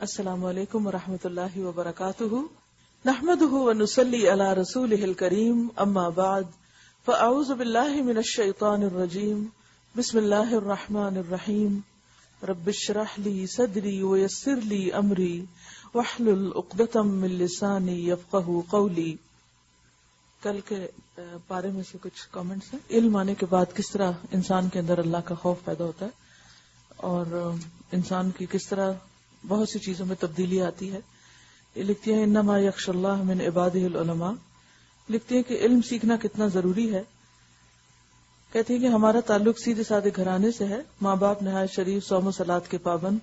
السلام علیکم ورحمۃ اللہ وبرکاتہ نحمده ونصلی علی رسولہ الکریم اما بعد فاعوذ باللہ من الشیطان الرجیم بسم اللہ الرحمن الرحیم رب اشرح لی صدری ویسر لی امری واحلل عقدۃ من لسانی یفقہوا قولی. کل کے پارے میں سے کچھ کامنٹس ہیں. علم آنے کے بعد کس طرح انسان کے اندر اللہ کا خوف پیدا ہوتا ہے اور انسان کی کس طرح بہت سی چیزوں میں تبدیلی آتی ہے. یہ لکھتی ہیں انما یخشی اللہ من عبادہ العلماء. لکھتی ہیں کہ علم سیکھنا کتنا ضروری ہے. کہتی ہیں کہ ہمارا تعلق سیدھے سادے گھرانے سے ہے. ماں باپ نہایت شریف، صوم و صلات کے پابند،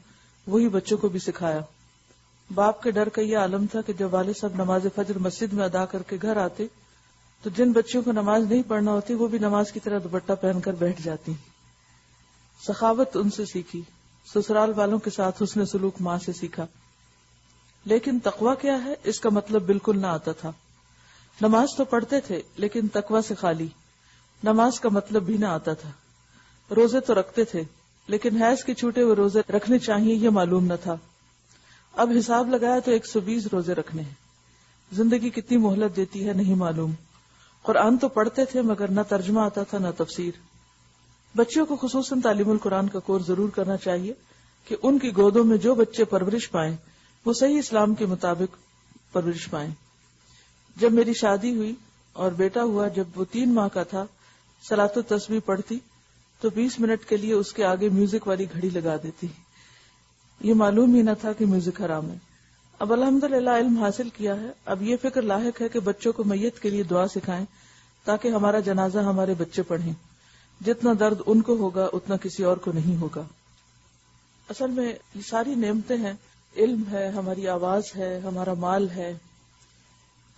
وہی بچوں کو بھی سکھایا. باپ کے ڈر کا یہ عالم تھا کہ جب والد صاحب نماز فجر مسجد میں ادا کر کے گھر آتے تو جن بچوں کو نماز نہیں پڑھنا ہوتی وہ بھی نماز کی طرح دوپٹہ پہن کر بیٹھ جاتی. سخاوت ان سے سیکھی. سسرال والوں کے ساتھ حسن سلوک ماں سے سیکھا. لیکن تقویٰ کیا ہے اس کا مطلب بالکل نہ آتا تھا. نماز تو پڑھتے تھے لیکن تقویٰ سے خالی. نماز کا مطلب بھی نہ آتا تھا. روزے تو رکھتے تھے لیکن حیض کے چھوٹے ہوئے روزے رکھنے چاہیے یہ معلوم نہ تھا. اب حساب لگایا تو 120 روزے رکھنے ہیں. زندگی کتنی مہلت دیتی ہے نہیں معلوم. قرآن تو پڑھتے تھے مگر نہ ترجمہ آتا تھا نہ تفسیر. بچوں کو خصوصاً تعلیم القرآن کا کورس ضرور کرنا چاہیے کہ ان کی گودوں میں جو بچے پرورش پائیں وہ صحیح اسلام کے مطابق پرورش پائیں. جب میری شادی ہوئی اور بیٹا ہوا، جب وہ 3 ماہ کا تھا، صلاۃ و تسبیح پڑھتی تو 20 منٹ کے لیے اس کے آگے میوزک والی گھڑی لگا دیتی. یہ معلوم ہی نہ تھا کہ میوزک حرام ہے. اب الحمدللہ علم حاصل کیا ہے. اب یہ فکر لاحق ہے کہ بچوں کو میت کے لیے دعا سکھائیں تاکہ ہمارا جنازہ ہمارے بچے پڑھیں. جتنا درد ان کو ہوگا اتنا کسی اور کو نہیں ہوگا. اصل میں یہ ساری نعمتیں ہیں. علم ہے، ہماری آواز ہے، ہمارا مال ہے.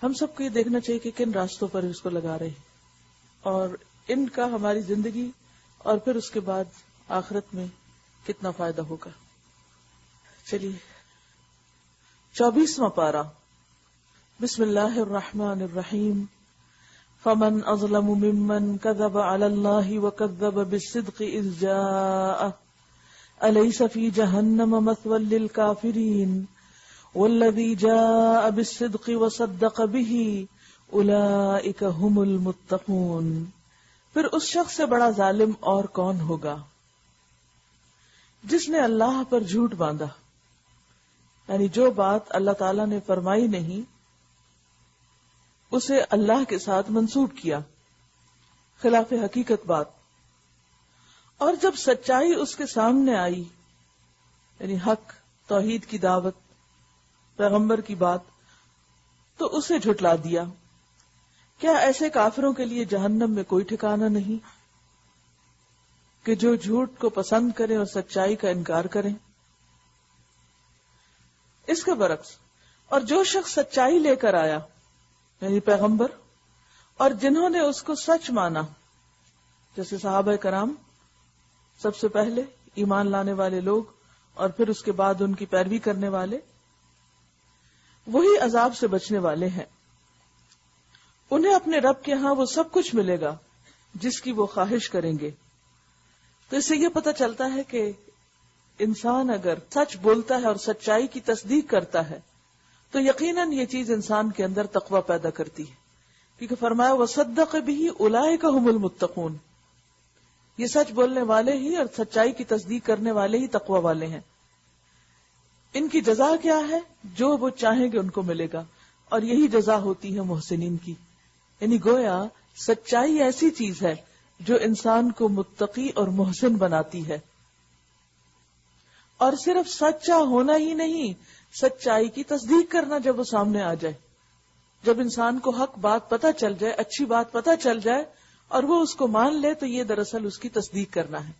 ہم سب کو یہ دیکھنا چاہیے کہ کن راستوں پر اس کو لگا رہے ہیں اور ان کا ہماری زندگی اور پھر اس کے بعد آخرت میں کتنا فائدہ ہوگا. چلیے 24واں پارہ. بسم اللہ الرحمن الرحیم. فمن اظلم ممن كذب على الله وكذب بالصدق اذ جاءه اليس في جهنم مثوى للكافرين والذي جاء بالصدق وصدق به اولئك هم المتقون. پھر اس شخص سے بڑا ظالم اور کون ہوگا جس نے اللہ پر جھوٹ باندھا، یعنی جو بات اللہ تعالیٰ نے فرمائی نہیں اسے اللہ کے ساتھ منسوب کیا، خلاف حقیقت بات. اور جب سچائی اس کے سامنے آئی، یعنی حق، توحید کی دعوت، پیغمبر کی بات، تو اسے جھٹلا دیا. کیا ایسے کافروں کے لیے جہنم میں کوئی ٹھکانہ نہیں کہ جو جھوٹ کو پسند کریں اور سچائی کا انکار کریں؟ اس کے برعکس، اور جو شخص سچائی لے کر آیا یعنی پیغمبر اور جنہوں نے اس کو سچ مانا، جیسے صحابہ کرام سب سے پہلے ایمان لانے والے لوگ اور پھر اس کے بعد ان کی پیروی کرنے والے، وہی عذاب سے بچنے والے ہیں. انہیں اپنے رب کے ہاں وہ سب کچھ ملے گا جس کی وہ خواہش کریں گے. تو اس سے یہ پتہ چلتا ہے کہ انسان اگر سچ بولتا ہے اور سچائی کی تصدیق کرتا ہے تو یقیناً یہ چیز انسان کے اندر تقوی پیدا کرتی ہے. کیونکہ فرمایا وَصَدَّقَ بِهِ أُولَئِكَ هُمُ الْمُتَّقُونَ. یہ سچ بولنے والے ہی اور سچائی کی تصدیق کرنے والے ہی تقوی والے ہیں. ان کی جزا کیا ہے؟ جو وہ چاہیں گے ان کو ملے گا، اور یہی جزا ہوتی ہے محسنین کی. یعنی گویا سچائی ایسی چیز ہے جو انسان کو متقی اور محسن بناتی ہے. اور صرف سچا ہونا ہی نہیں، سچائی کی تصدیق کرنا جب وہ سامنے آ جائے، جب انسان کو حق بات پتہ چل جائے، اچھی بات پتہ چل جائے اور وہ اس کو مان لے تو یہ دراصل اس کی تصدیق کرنا ہے.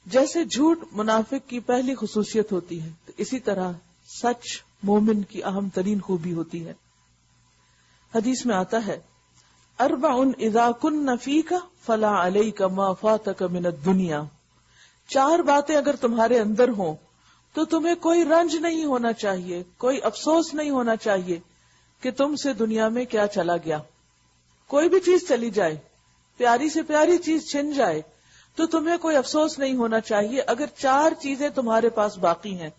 جیسے جھوٹ منافق کی پہلی خصوصیت ہوتی ہے تو اسی طرح سچ مومن کی اہم ترین خوبی ہوتی ہے. حدیث میں آتا ہے 4 اذا كن فيك فلا عليك ما فاتك من الدنيا. 4 باتیں اگر تمہارے اندر ہوں تو تمہیں کوئی رنج نہیں ہونا چاہیے، کوئی افسوس نہیں ہونا چاہیے کہ تم سے دنیا میں کیا چلا گیا. کوئی بھی چیز چلی جائے، پیاری سے پیاری چیز چھن جائے تو تمہیں کوئی افسوس نہیں ہونا چاہیے اگر 4 چیزیں تمہارے پاس باقی ہیں.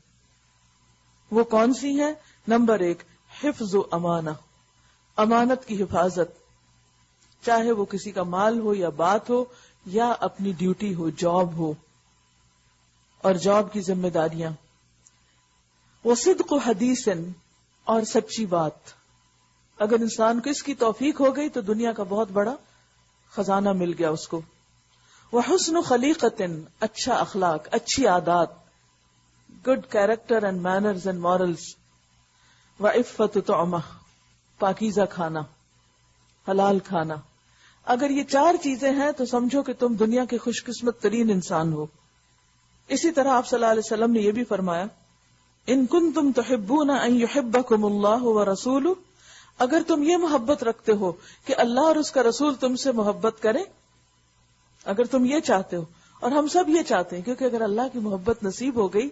وہ کون سی ہیں؟ نمبر 1 حفظ و امانہ، امانت کی حفاظت، چاہے وہ کسی کا مال ہو یا بات ہو یا اپنی ڈیوٹی ہو، جاب ہو اور جاب کی ذمہ داریاں. وہ صدق و حدیث، اور سچی بات. اگر انسان کو اس کی توفیق ہو گئی تو دنیا کا بہت بڑا خزانہ مل گیا اس کو. وہ حسن و خلیقت، اچھا اخلاق، اچھی عادات، good character and manners and morals. وہ عفت طعمہ، پاکیزہ کھانا، حلال کھانا. اگر یہ 4 چیزیں ہیں تو سمجھو کہ تم دنیا کے خوش قسمت ترین انسان ہو. اسی طرح آپ صلی اللہ علیہ وسلم نے یہ بھی فرمایا، ان کنتم تحبون ان یحبکم اللہ ورسولہ، اگر تم یہ محبت رکھتے ہو کہ اللہ اور اس کا رسول تم سے محبت کرے، اگر تم یہ چاہتے ہو، اور ہم سب یہ چاہتے ہیں، کیونکہ اگر اللہ کی محبت نصیب ہو گئی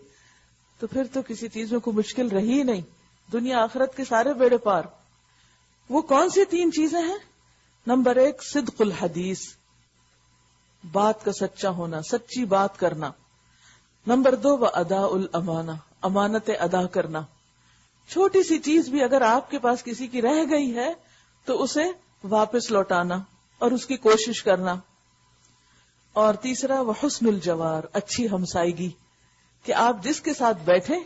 تو پھر تو کسی چیز میں کوئی مشکل رہی ہی نہیں، دنیا آخرت کے سارے بیڑے پار. وہ کون سی 3 چیزیں ہیں؟ نمبر 1 صدق الحدیث، بات کا سچا ہونا، سچی بات کرنا. نمبر 2 واداء الامانہ، امانت ادا کرنا. چھوٹی سی چیز بھی اگر آپ کے پاس کسی کی رہ گئی ہے تو اسے واپس لوٹانا اور اس کی کوشش کرنا. اور تیسرا وحسن الجوار، اچھی ہمسائیگی، کہ آپ جس کے ساتھ بیٹھیں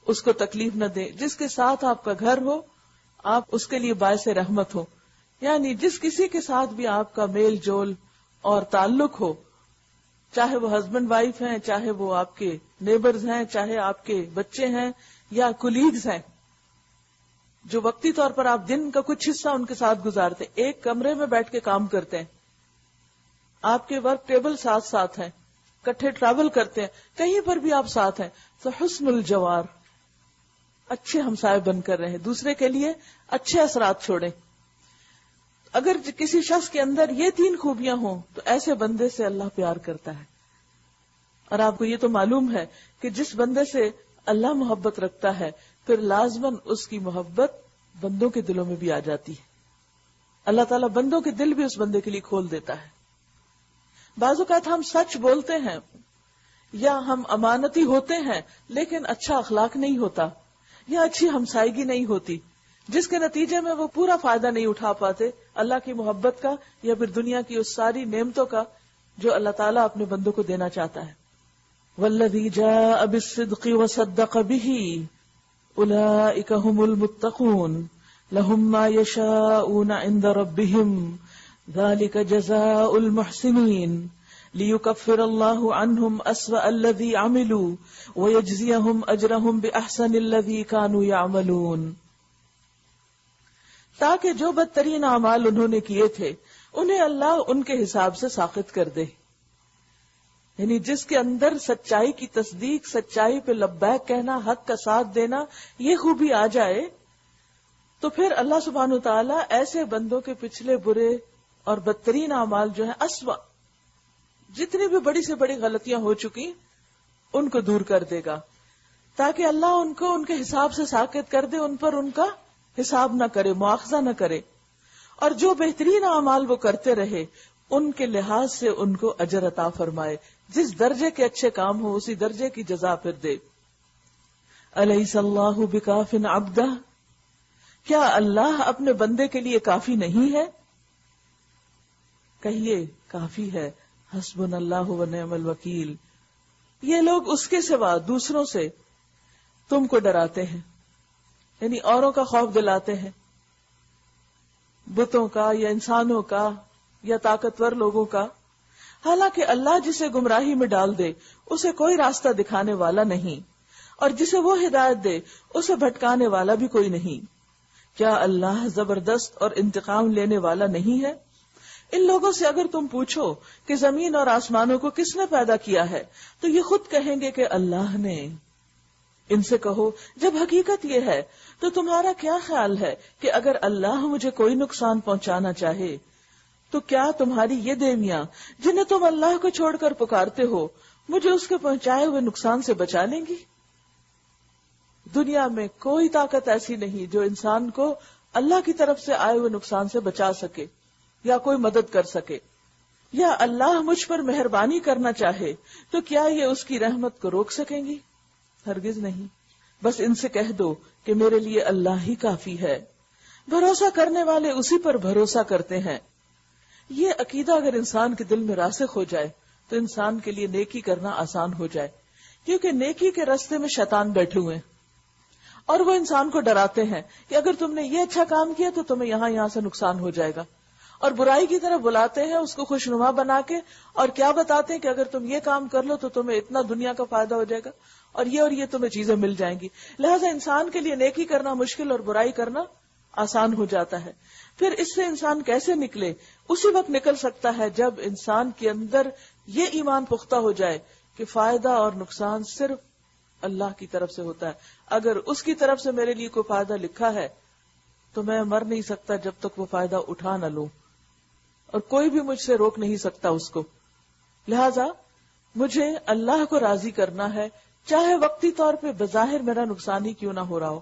اس کو تکلیف نہ دیں، جس کے ساتھ آپ کا گھر ہو آپ اس کے لیے باعث رحمت ہو. یعنی جس کسی کے ساتھ بھی آپ کا میل جول اور تعلق ہو، چاہے وہ ہسبینڈ وائف ہیں، چاہے وہ آپ کے نیبرز ہیں، چاہے آپ کے بچے ہیں یا کولیگز ہیں، جو وقتی طور پر آپ دن کا کچھ حصہ ان کے ساتھ گزارتے، ایک کمرے میں بیٹھ کے کام کرتے ہیں، آپ کے ورک ٹیبل ساتھ ساتھ ہیں، کٹھے ٹریول کرتے ہیں، کہیں پر بھی آپ ساتھ ہیں، تو حسن الجوار، اچھے ہمسائے بن کر رہیں، دوسرے کے لیے اچھے اثرات چھوڑیں. اگر کسی شخص کے اندر یہ 3 خوبیاں ہوں تو ایسے بندے سے اللہ پیار کرتا ہے. اور آپ کو یہ تو معلوم ہے کہ جس بندے سے اللہ محبت رکھتا ہے پھر لازماً اس کی محبت بندوں کے دلوں میں بھی آ جاتی ہے. اللہ تعالیٰ بندوں کے دل بھی اس بندے کے لیے کھول دیتا ہے. بعض اوقات ہم سچ بولتے ہیں یا ہم امانتی ہوتے ہیں لیکن اچھا اخلاق نہیں ہوتا یا اچھی ہمسائیگی نہیں ہوتی، جس کے نتیجے میں وہ پورا فائدہ نہیں اٹھا پاتے اللہ کی محبت کا یا پھر دنیا کی اس ساری نعمتوں کا جو اللہ تعالیٰ اپنے بندوں کو دینا چاہتا ہے. والذی جاء بالصدق وصدق به اولئک هم المتقون لهم ما یشاءون عند ربهم ذلك جزاء المحسنین ليكفر الله عنهم أسوأ الذي عملوا ويجزيهم أجرهم بأحسن الذي كانوا يعملون. تاکہ جو بدترین اعمال انہوں نے کیے تھے انہیں اللہ ان کے حساب سے ساخط کر دے. یعنی جس کے اندر سچائی کی تصدیق، سچائی پہ لبیک کہنا، حق کا ساتھ دینا، یہ خوبی آ جائے تو پھر اللہ سبحانہ وتعالی ایسے بندوں کے پچھلے برے اور بدترین اعمال جو ہیں، اسوأ جتنی بھی بڑی سے بڑی غلطیاں ہو چکی ان کو دور کر دے گا، تاکہ اللہ ان کو ان کے حساب سے ساقط کر دے، ان پر ان کا حساب نہ کرے، مواخذہ نہ کرے، اور جو بہترین اعمال وہ کرتے رہے ان کے لحاظ سے ان کو اجر عطا فرمائے. جس درجے کے اچھے کام ہو اسی درجے کی جزا پھر دے. الیس اللہ بکاف عبدہ، کیا اللہ اپنے بندے کے لیے کافی نہیں ہے؟ کہیے کافی ہے. حسبنا اللہ و نعم الوکیل. یہ لوگ اس کے سوا دوسروں سے تم کو ڈراتے ہیں، یعنی اوروں کا خوف دلاتے ہیں، بتوں کا یا انسانوں کا یا طاقتور لوگوں کا، حالانکہ اللہ جسے گمراہی میں ڈال دے اسے کوئی راستہ دکھانے والا نہیں، اور جسے وہ ہدایت دے اسے بھٹکانے والا بھی کوئی نہیں. کیا اللہ زبردست اور انتقام لینے والا نہیں ہے؟ ان لوگوں سے اگر تم پوچھو کہ زمین اور آسمانوں کو کس نے پیدا کیا ہے تو یہ خود کہیں گے کہ اللہ نے. ان سے کہو جب حقیقت یہ ہے تو تمہارا کیا خیال ہے کہ اگر اللہ مجھے کوئی نقصان پہنچانا چاہے تو کیا تمہاری یہ دیویاں جنہیں تم اللہ کو چھوڑ کر پکارتے ہو مجھے اس کے پہنچائے ہوئے نقصان سے بچا لیں گی؟ دنیا میں کوئی طاقت ایسی نہیں جو انسان کو اللہ کی طرف سے آئے ہوئے نقصان سے بچا سکے یا کوئی مدد کر سکے. یا اللہ مجھ پر مہربانی کرنا چاہے تو کیا یہ اس کی رحمت کو روک سکیں گی؟ ہرگز نہیں. بس ان سے کہہ دو کہ میرے لیے اللہ ہی کافی ہے، بھروسہ کرنے والے اسی پر بھروسہ کرتے ہیں۔ یہ عقیدہ اگر انسان کے دل میں راسخ ہو جائے تو انسان کے لیے نیکی کرنا آسان ہو جائے، کیونکہ نیکی کے راستے میں شیطان بیٹھے ہوئے ہیں اور وہ انسان کو ڈراتے ہیں کہ اگر تم نے یہ اچھا کام کیا تو تمہیں یہاں سے نقصان ہو جائے گا، اور برائی کی طرف بلاتے ہیں اس کو خوشنما بنا کے، اور کیا بتاتے ہیں کہ اگر تم یہ کام کر لو تو تمہیں اتنا دنیا کا فائدہ ہو جائے گا اور یہ تمہیں چیزیں مل جائیں گی۔ لہٰذا انسان کے لیے نیکی کرنا مشکل اور برائی کرنا آسان ہو جاتا ہے۔ پھر اس سے انسان کیسے نکلے؟ اسی وقت نکل سکتا ہے جب انسان کے اندر یہ ایمان پختہ ہو جائے کہ فائدہ اور نقصان صرف اللہ کی طرف سے ہوتا ہے۔ اگر اس کی طرف سے میرے لیے کوئی فائدہ لکھا ہے تو میں مر نہیں سکتا جب تک وہ فائدہ اٹھا نہ لوں، اور کوئی بھی مجھ سے روک نہیں سکتا اس کو۔ لہذا مجھے اللہ کو راضی کرنا ہے، چاہے وقتی طور پہ بظاہر میرا نقصان ہی کیوں نہ ہو رہا ہو،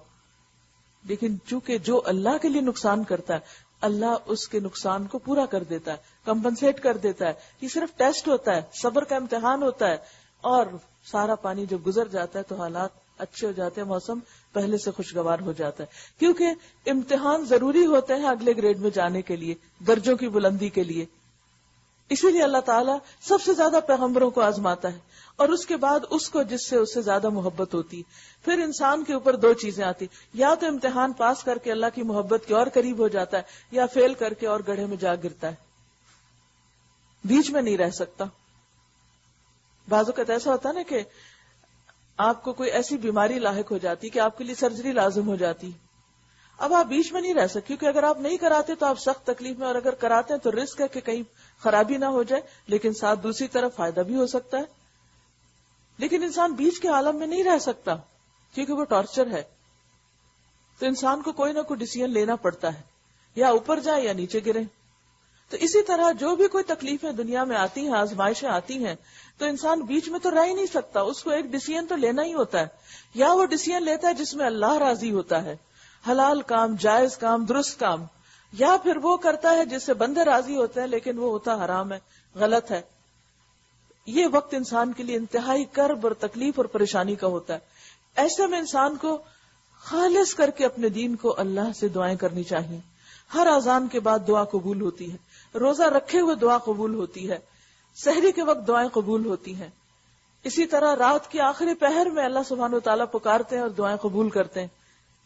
لیکن چونکہ جو اللہ کے لیے نقصان کرتا ہے اللہ اس کے نقصان کو پورا کر دیتا ہے، کمپنسیٹ کر دیتا ہے۔ یہ صرف ٹیسٹ ہوتا ہے، صبر کا امتحان ہوتا ہے، اور سارا پانی جب گزر جاتا ہے تو حالات اچھے ہو جاتے ہیں، موسم پہلے سے خوشگوار ہو جاتا ہے، کیونکہ امتحان ضروری ہوتے ہیں اگلے گریڈ میں جانے کے لیے، درجوں کی بلندی کے لیے۔ اسی لیے اللہ تعالیٰ سب سے زیادہ پیغمبروں کو آزماتا ہے، اور اس کے بعد اس کو جس سے اس سے زیادہ محبت ہوتی ہے۔ پھر انسان کے اوپر دو چیزیں آتی، یا تو امتحان پاس کر کے اللہ کی محبت کے اور قریب ہو جاتا ہے، یا فیل کر کے اور گڑھے میں جا گرتا ہے، بیچ میں نہیں رہ سکتا۔ بعض اوقات ایسا ہوتا ہے نا کہ آپ کو کوئی ایسی بیماری لاحق ہو جاتی کہ آپ کے لیے سرجری لازم ہو جاتی، اب آپ بیچ میں نہیں رہ سکتے، کیونکہ اگر آپ نہیں کراتے تو آپ سخت تکلیف میں، اور اگر کراتے ہیں تو رسک ہے کہ کہیں خرابی نہ ہو جائے، لیکن ساتھ دوسری طرف فائدہ بھی ہو سکتا ہے۔ لیکن انسان بیچ کے عالم میں نہیں رہ سکتا کیونکہ وہ ٹارچر ہے، تو انسان کو کوئی نہ کوئی ڈیسیژن لینا پڑتا ہے، یا اوپر جائے یا نیچے گرے۔ تو اسی طرح جو بھی کوئی تکلیفیں دنیا میں آتی ہیں، آزمائشیں آتی ہیں، تو انسان بیچ میں تو رہ ہی نہیں سکتا، اس کو ایک ڈیسیژن تو لینا ہی ہوتا ہے، یا وہ ڈیسیژن لیتا ہے جس میں اللہ راضی ہوتا ہے، حلال کام، جائز کام، درست کام، یا پھر وہ کرتا ہے جس سے بندے راضی ہوتے ہیں لیکن وہ ہوتا حرام ہے، غلط ہے۔ یہ وقت انسان کے لیے انتہائی کرب اور تکلیف اور پریشانی کا ہوتا ہے۔ ایسے میں انسان کو خالص کر کے اپنے دین کو اللہ سے دعائیں کرنی چاہیے۔ ہر اذان کے بعد دعا قبول ہوتی ہے، روزہ رکھے ہوئے دعا قبول ہوتی ہے، سحری کے وقت دعائیں قبول ہوتی ہیں، اسی طرح رات کے آخری پہر میں اللہ سبحانہ وتعالیٰ پکارتے ہیں اور دعائیں قبول کرتے ہیں۔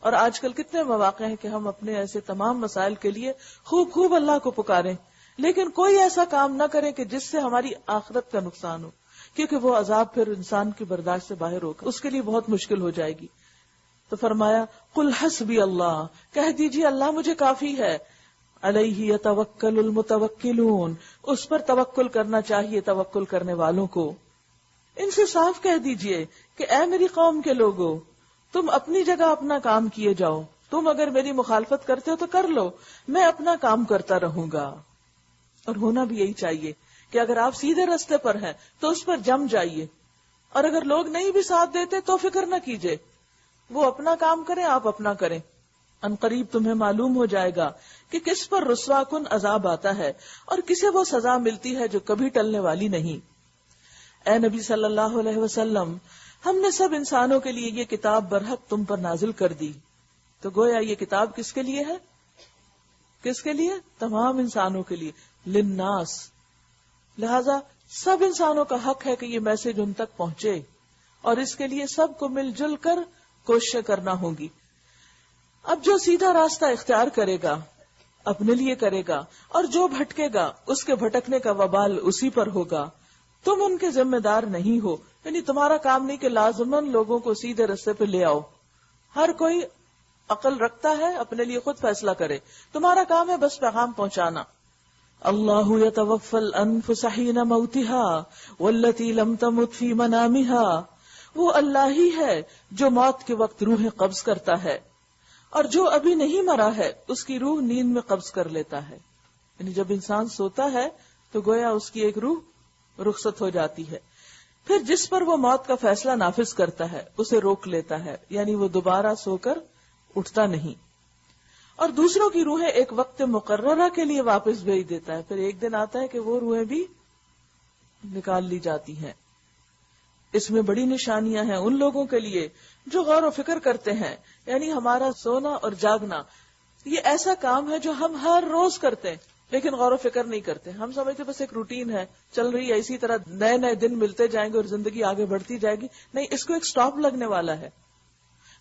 اور آج کل کتنے مواقع ہیں کہ ہم اپنے ایسے تمام مسائل کے لیے خوب اللہ کو پکاریں، لیکن کوئی ایسا کام نہ کریں کہ جس سے ہماری آخرت کا نقصان ہو، کیونکہ وہ عذاب پھر انسان کی برداشت سے باہر ہوگا، اس کے لیے بہت مشکل ہو جائے گی۔ تو فرمایا قل حسبی اللہ، کہہ دیجیے اللہ مجھے کافی ہے، علیہ یتوکل المتوکلون، اس پر توکل کرنا چاہیے توکل کرنے والوں کو۔ ان سے صاف کہہ دیجیے کہ اے میری قوم کے لوگوں، تم اپنی جگہ اپنا کام کیے جاؤ، تم اگر میری مخالفت کرتے ہو تو کر لو، میں اپنا کام کرتا رہوں گا۔ اور ہونا بھی یہی چاہیے کہ اگر آپ سیدھے رستے پر ہیں تو اس پر جم جائیے، اور اگر لوگ نہیں بھی ساتھ دیتے تو فکر نہ کیجیے، وہ اپنا کام کریں، آپ اپنا کریں۔ ان قریب تمہیں معلوم ہو جائے گا کہ کس پر رسوا کن عذاب آتا ہے اور کسے وہ سزا ملتی ہے جو کبھی ٹلنے والی نہیں۔ اے نبی صلی اللہ علیہ وسلم، ہم نے سب انسانوں کے لیے یہ کتاب برحق تم پر نازل کر دی۔ تو گویا یہ کتاب کس کے لیے ہے؟ کس کے لیے؟ تمام انسانوں کے لیے، للناس۔ لہذا سب انسانوں کا حق ہے کہ یہ میسج ان تک پہنچے، اور اس کے لیے سب کو مل جل کر کوششیں کرنا ہوں گی۔ اب جو سیدھا راستہ اختیار کرے گا اپنے لیے کرے گا، اور جو بھٹکے گا اس کے بھٹکنے کا وبال اسی پر ہوگا۔ تم ان کے ذمہ دار نہیں ہو، یعنی تمہارا کام نہیں کہ لازماً لوگوں کو سیدھے راستے پہ لے آؤ۔ ہر کوئی عقل رکھتا ہے، اپنے لیے خود فیصلہ کرے، تمہارا کام ہے بس پیغام پہنچانا۔ اللہ یتوفی الانفس حین موتها والتی لم تمت فی منامها، وہ اللہ ہی ہے جو موت کے وقت روحیں قبض کرتا ہے، اور جو ابھی نہیں مرا ہے اس کی روح نیند میں قبض کر لیتا ہے۔ یعنی جب انسان سوتا ہے تو گویا اس کی ایک روح رخصت ہو جاتی ہے، پھر جس پر وہ موت کا فیصلہ نافذ کرتا ہے اسے روک لیتا ہے، یعنی وہ دوبارہ سو کر اٹھتا نہیں، اور دوسروں کی روحیں ایک وقت مقررہ کے لیے واپس بھیج دیتا ہے، پھر ایک دن آتا ہے کہ وہ روحیں بھی نکال لی جاتی ہیں۔ اس میں بڑی نشانیاں ہیں ان لوگوں کے لیے جو غور و فکر کرتے ہیں. یعنی ہمارا سونا اور جاگنا یہ ایسا کام ہے جو ہم ہر روز کرتے ہیں لیکن غور و فکر نہیں کرتے. ہم سمجھتے بس ایک روٹین ہے چل رہی ہے, اسی طرح نئے نئے دن ملتے جائیں گے اور زندگی آگے بڑھتی جائے گی. نہیں, اس کو ایک سٹاپ لگنے والا ہے.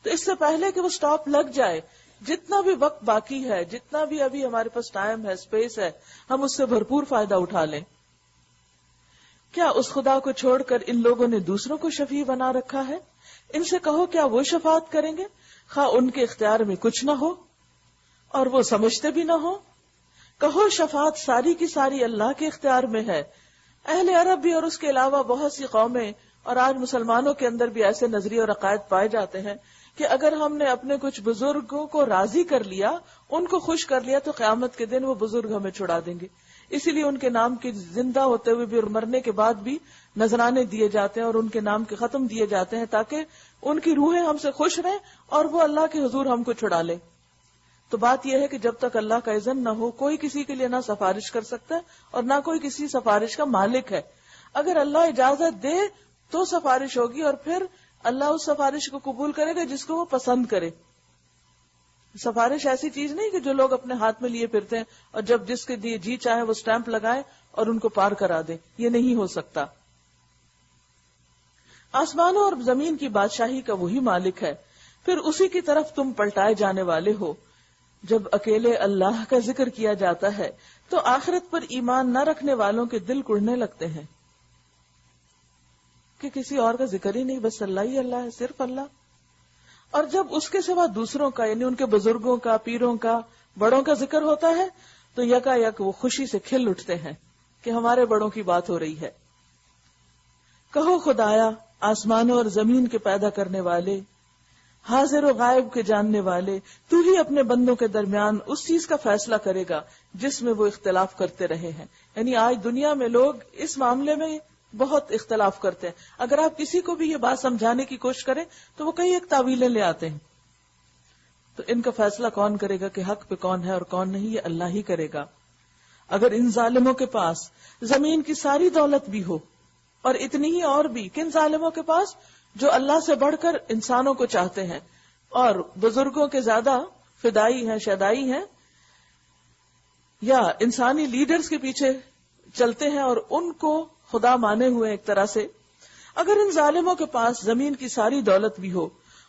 تو اس سے پہلے کہ وہ سٹاپ لگ جائے, جتنا بھی وقت باقی ہے, جتنا بھی ابھی ہمارے پاس ٹائم ہے, اسپیس ہے, ہم اس سے بھرپور فائدہ اٹھا لیں. کیا اس خدا کو چھوڑ کر ان لوگوں نے دوسروں کو شفیع بنا رکھا ہے؟ ان سے کہو کیا وہ شفاعت کریں گے خواہ ان کے اختیار میں کچھ نہ ہو اور وہ سمجھتے بھی نہ ہو. کہو شفاعت ساری کی ساری اللہ کے اختیار میں ہے. اہل عرب بھی اور اس کے علاوہ بہت سی قومیں اور آج مسلمانوں کے اندر بھی ایسے نظریے اور عقائد پائے جاتے ہیں کہ اگر ہم نے اپنے کچھ بزرگوں کو راضی کر لیا, ان کو خوش کر لیا, تو قیامت کے دن وہ بزرگ ہمیں چھڑا دیں گے. اسی لیے ان کے نام کی زندہ ہوتے ہوئے بھی اور مرنے کے بعد بھی نذرانے دیے جاتے ہیں اور ان کے نام کے ختم دیے جاتے ہیں تاکہ ان کی روحیں ہم سے خوش رہیں اور وہ اللہ کے حضور ہم کو چھڑا لے. تو بات یہ ہے کہ جب تک اللہ کا اذن نہ ہو کوئی کسی کے لیے نہ سفارش کر سکتا ہے اور نہ کوئی کسی سفارش کا مالک ہے. اگر اللہ اجازت دے تو سفارش ہوگی اور پھر اللہ اس سفارش کو قبول کرے گا جس کو وہ پسند کرے. سفارش ایسی چیز نہیں کہ جو لوگ اپنے ہاتھ میں لیے پھرتے ہیں اور جب جس کے لیے جی چاہے وہ سٹیمپ لگائے اور ان کو پار کرا دے. یہ نہیں ہو سکتا. آسمانوں اور زمین کی بادشاہی کا وہی مالک ہے, پھر اسی کی طرف تم پلٹائے جانے والے ہو. جب اکیلے اللہ کا ذکر کیا جاتا ہے تو آخرت پر ایمان نہ رکھنے والوں کے دل کڑنے لگتے ہیں کہ کسی اور کا ذکر ہی نہیں, بس اللہ ہی اللہ ہے, صرف اللہ. اور جب اس کے سوا دوسروں کا یعنی ان کے بزرگوں کا, پیروں کا, بڑوں کا ذکر ہوتا ہے تو یکا یک وہ خوشی سے کھل اٹھتے ہیں کہ ہمارے بڑوں کی بات ہو رہی ہے. کہو خدایا آسمانوں اور زمین کے پیدا کرنے والے, حاضر و غائب کے جاننے والے, تو ہی اپنے بندوں کے درمیان اس چیز کا فیصلہ کرے گا جس میں وہ اختلاف کرتے رہے ہیں. یعنی آج دنیا میں لوگ اس معاملے میں بہت اختلاف کرتے ہیں. اگر آپ کسی کو بھی یہ بات سمجھانے کی کوشش کریں تو وہ کئی ایک تعویلیں لے آتے ہیں. تو ان کا فیصلہ کون کرے گا کہ حق پہ کون ہے اور کون نہیں؟ یہ اللہ ہی کرے گا. اگر ان ظالموں کے پاس زمین کی ساری دولت بھی ہو اور اتنی ہی اور بھی, کن ظالموں کے پاس جو اللہ سے بڑھ کر انسانوں کو چاہتے ہیں اور بزرگوں کے زیادہ فدائی ہیں, شیدائی ہیں, یا انسانی لیڈرز کے پیچھے چلتے ہیں اور ان کو خدا مانے ہوئے ایک طرح سے. اگر ان ظالموں کے پاس زمین کی ساری دولت بھی ہو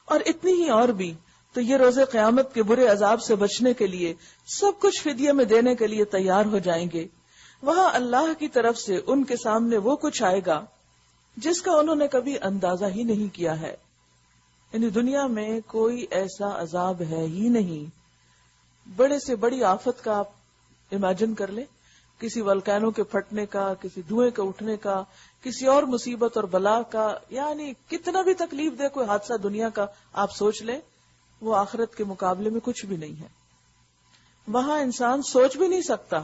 اور اتنی ہی اور بھی, تو یہ روز قیامت کے برے عذاب سے بچنے کے لیے سب کچھ فدیے میں دینے کے لیے تیار ہو جائیں گے. وہاں اللہ کی طرف سے ان کے سامنے وہ کچھ آئے گا جس کا انہوں نے کبھی اندازہ ہی نہیں کیا ہے. یعنی دنیا میں کوئی ایسا عذاب ہے ہی نہیں. بڑے سے بڑی آفت کا آپ امیجن کر لیں, کسی والکینو کے پھٹنے کا, کسی دھوئیں کے اٹھنے کا, کسی اور مصیبت اور بلا کا, یعنی کتنا بھی تکلیف دے کوئی حادثہ دنیا کا آپ سوچ لیں, وہ آخرت کے مقابلے میں کچھ بھی نہیں ہے. وہاں انسان سوچ بھی نہیں سکتا.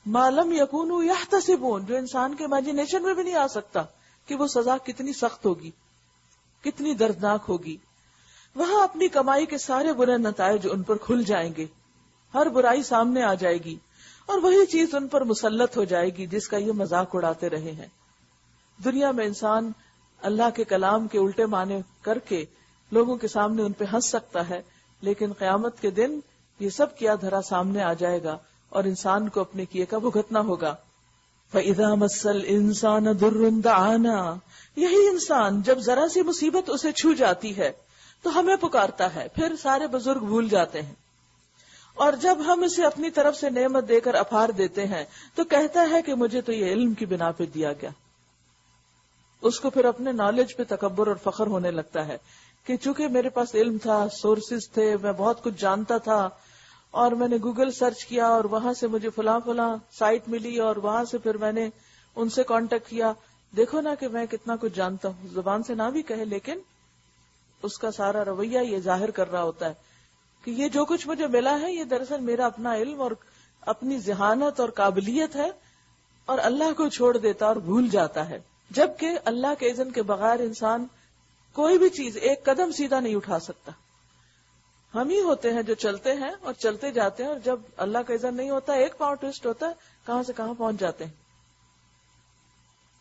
معلوم یکونوا یحتسبون, جو انسان کے امیجنیشن میں بھی نہیں آ سکتا کہ وہ سزا کتنی سخت ہوگی, کتنی دردناک ہوگی. وہاں اپنی کمائی کے سارے برے نتائج ان پر کھل جائیں گے, ہر برائی سامنے آ جائے گی اور وہی چیز ان پر مسلط ہو جائے گی جس کا یہ مذاق اڑاتے رہے ہیں. دنیا میں انسان اللہ کے کلام کے الٹے معنی کر کے لوگوں کے سامنے ان پہ ہنس سکتا ہے, لیکن قیامت کے دن یہ سب کیا دھرا سامنے آ جائے گا اور انسان کو اپنے کیے کا بھگتنا ہوگا. فَإِذَا مَسَّ الْإِنسَانَ ضُرٌّ دَعَانَا, یہی انسان جب ذرا سی مصیبت اسے چھو جاتی ہے تو ہمیں پکارتا ہے, پھر سارے بزرگ بھول جاتے ہیں. اور جب ہم اسے اپنی طرف سے نعمت دے کر اپھار دیتے ہیں تو کہتا ہے کہ مجھے تو یہ علم کی بنا پہ دیا گیا. اس کو پھر اپنے نالج پہ تکبر اور فخر ہونے لگتا ہے کہ چونکہ میرے پاس علم تھا, سورسز تھے, میں بہت کچھ جانتا تھا اور میں نے گوگل سرچ کیا اور وہاں سے مجھے فلاں سائٹ ملی اور وہاں سے پھر میں نے ان سے کانٹیکٹ کیا. دیکھو نا کہ میں کتنا کچھ جانتا ہوں. زبان سے نہ بھی کہے لیکن اس کا سارا رویہ یہ ظاہر کر رہا ہوتا ہے کہ یہ جو کچھ مجھے ملا ہے یہ دراصل میرا اپنا علم اور اپنی ذہانت اور قابلیت ہے, اور اللہ کو چھوڑ دیتا اور بھول جاتا ہے. جبکہ اللہ کے اذن کے بغیر انسان کوئی بھی چیز ایک قدم سیدھا نہیں اٹھا سکتا. ہم ہی ہوتے ہیں جو چلتے ہیں اور چلتے جاتے ہیں, اور جب اللہ کا اذن نہیں ہوتا ایک پاؤں ٹوسٹ ہوتا ہے, کہاں سے کہاں پہنچ جاتے ہیں.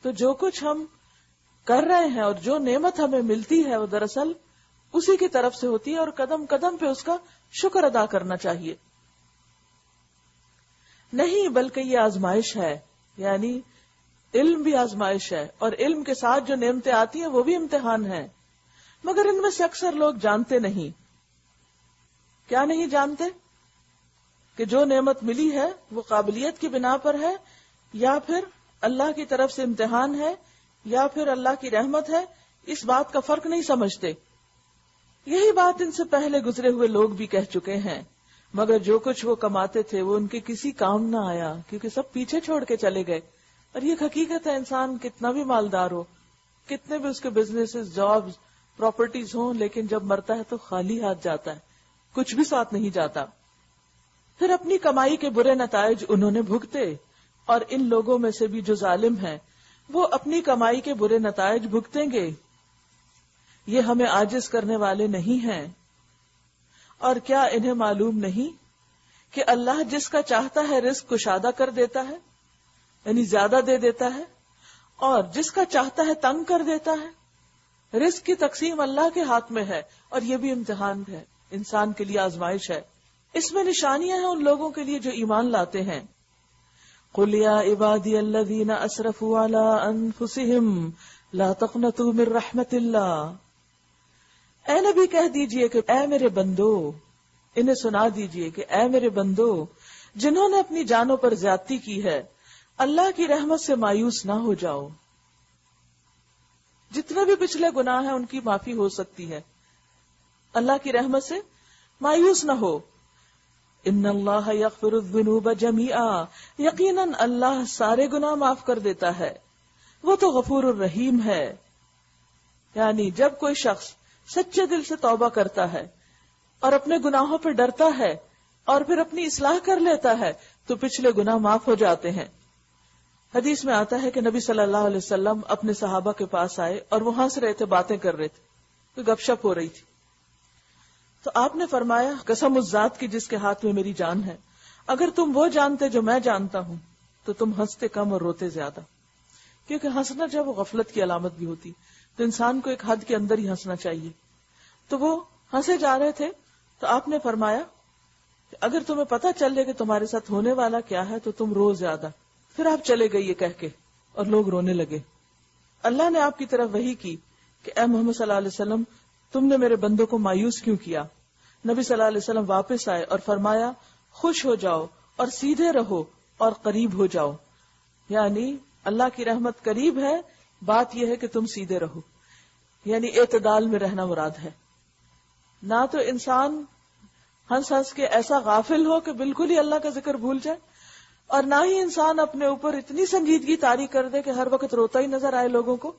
تو جو کچھ ہم کر رہے ہیں اور جو نعمت ہمیں ملتی ہے وہ دراصل اسی کی طرف سے ہوتی ہے، اور قدم قدم پہ اس کا شکر ادا کرنا چاہیے. نہیں بلکہ یہ آزمائش ہے، یعنی علم بھی آزمائش ہے، اور علم کے ساتھ جو نعمتیں آتی ہیں وہ بھی امتحان ہیں. مگر ان میں سے اکثر لوگ جانتے نہیں. کیا نہیں جانتے؟ کہ جو نعمت ملی ہے وہ قابلیت کی بنا پر ہے، یا پھر اللہ کی طرف سے امتحان ہے، یا پھر اللہ کی رحمت ہے. اس بات کا فرق نہیں سمجھتے. یہی بات ان سے پہلے گزرے ہوئے لوگ بھی کہہ چکے ہیں، مگر جو کچھ وہ کماتے تھے وہ ان کے کسی کام نہ آیا، کیونکہ سب پیچھے چھوڑ کے چلے گئے. اور یہ حقیقت ہے، انسان کتنا بھی مالدار ہو، کتنے بھی اس کے بزنس، جابز، پراپرٹیز ہوں، لیکن جب مرتا ہے تو خالی ہاتھ جاتا ہے، کچھ بھی ساتھ نہیں جاتا. پھر اپنی کمائی کے برے نتائج انہوں نے بھگتے، اور ان لوگوں میں سے بھی جو ظالم ہیں وہ اپنی کمائی کے برے نتائج بھگتیں گے. یہ ہمیں عاجز کرنے والے نہیں ہیں. اور کیا انہیں معلوم نہیں کہ اللہ جس کا چاہتا ہے رزق کشادہ کر دیتا ہے، یعنی زیادہ دے دیتا ہے، اور جس کا چاہتا ہے تنگ کر دیتا ہے. رزق کی تقسیم اللہ کے ہاتھ میں ہے، اور یہ بھی امتحان ہے، انسان کے لیے آزمائش ہے. اس میں نشانیاں ہیں ان لوگوں کے لیے جو ایمان لاتے ہیں. قُلْ يَا عِبَادِيَ الَّذِينَ أَسْرَفُوا عَلَىٰ أَنفُسِهِمْ لَا تَقْنَطُوا مِن رَحْمَةِ اللَّهِ. اے نبی کہہ دیجئے کہ اے میرے بندو، انہیں سنا دیجئے کہ اے میرے بندو جنہوں نے اپنی جانوں پر زیادتی کی ہے، اللہ کی رحمت سے مایوس نہ ہو جاؤ. جتنے بھی پچھلے گناہ ہیں ان کی معافی ہو سکتی ہے، اللہ کی رحمت سے مایوس نہ ہو. ان اللہ یغفر الذنوب جمیعا، یقیناً اللہ سارے گناہ معاف کر دیتا ہے، وہ تو غفور الرحیم ہے. یعنی جب کوئی شخص سچے دل سے توبہ کرتا ہے اور اپنے گناہوں پہ ڈرتا ہے اور پھر اپنی اصلاح کر لیتا ہے تو پچھلے گناہ معاف ہو جاتے ہیں. حدیث میں آتا ہے کہ نبی صلی اللہ علیہ وسلم اپنے صحابہ کے پاس آئے اور وہ ہنس رہے تھے، باتیں کر رہے تھے، کوئی گپ شپ ہو رہی تھی. تو آپ نے فرمایا قسم اس ذات کی جس کے ہاتھ میں میری جان ہے، اگر تم وہ جانتے جو میں جانتا ہوں تو تم ہنستے کم اور روتے زیادہ. کیونکہ ہنسنا جب وہ غفلت کی علامت بھی ہوتی تو انسان کو ایک حد کے اندر ہی ہنسنا چاہیے. تو وہ ہنسے جا رہے تھے تو آپ نے فرمایا کہ اگر تمہیں پتا چل جائے کہ تمہارے ساتھ ہونے والا کیا ہے تو تم رو زیادہ. پھر آپ چلے گئے یہ کہہ کے اور لوگ رونے لگے. اللہ نے آپ کی طرف وحی کی کہ اے محمد صلی اللہ علیہ وسلم تم نے میرے بندوں کو مایوس کیوں کیا. نبی صلی اللہ علیہ وسلم واپس آئے اور فرمایا خوش ہو جاؤ اور سیدھے رہو اور قریب ہو جاؤ. یعنی اللہ کی رحمت قریب ہے، بات یہ ہے کہ تم سیدھے رہو، یعنی اعتدال میں رہنا مراد ہے. نہ تو انسان ہنس ہنس کے ایسا غافل ہو کہ بالکل ہی اللہ کا ذکر بھول جائے، اور نہ ہی انسان اپنے اوپر اتنی سنجیدگی طاری کر دے کہ ہر وقت روتا ہی نظر آئے لوگوں کو.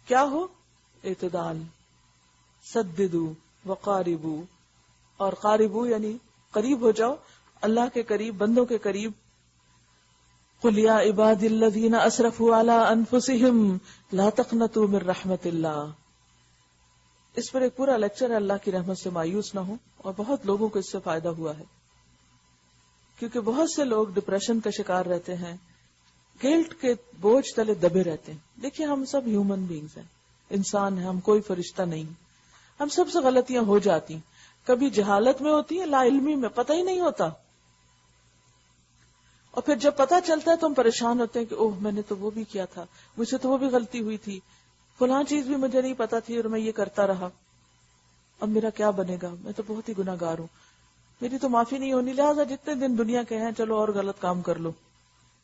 کیا ہو؟ اعتدال. سددو وقاربو، اور قاربو یعنی قریب ہو جاؤ، اللہ کے قریب، بندوں کے قریب. قُلْ يَا عِبَادِ الَّذِينَ أَسْرَفُوا عَلَىٰ أَنفُسِهِمْ لَا تَقْنَطُوا مِن رَحْمَةِ اللَّهِ. اس پر ایک پورا لیکچر ہے، اللہ کی رحمت سے مایوس نہ ہو، اور بہت لوگوں کو اس سے فائدہ ہوا ہے، کیونکہ بہت سے لوگ ڈپریشن کا شکار رہتے ہیں، گلٹ کے بوجھ تلے دبے رہتے ہیں. دیکھیے ہم سب ہیومن بینگز ہیں، انسان ہیں، ہم کوئی فرشتہ نہیں. ہم سب سے غلطیاں ہو جاتی ہیں، کبھی جہالت میں ہوتی ہیں، لا علمی میں پتہ ہی نہیں ہوتا، اور پھر جب پتہ چلتا ہے تو ہم پریشان ہوتے ہیں کہ اوہ میں نے تو وہ بھی کیا تھا، مجھ سے تو وہ بھی غلطی ہوئی تھی، فلاں چیز بھی مجھے نہیں پتا تھی اور میں یہ کرتا رہا، اب میرا کیا بنے گا، میں تو بہت ہی گناہ گار ہوں، میری تو معافی نہیں ہونی، لہٰذا جتنے دن دنیا کے ہیں چلو اور غلط کام کر لو،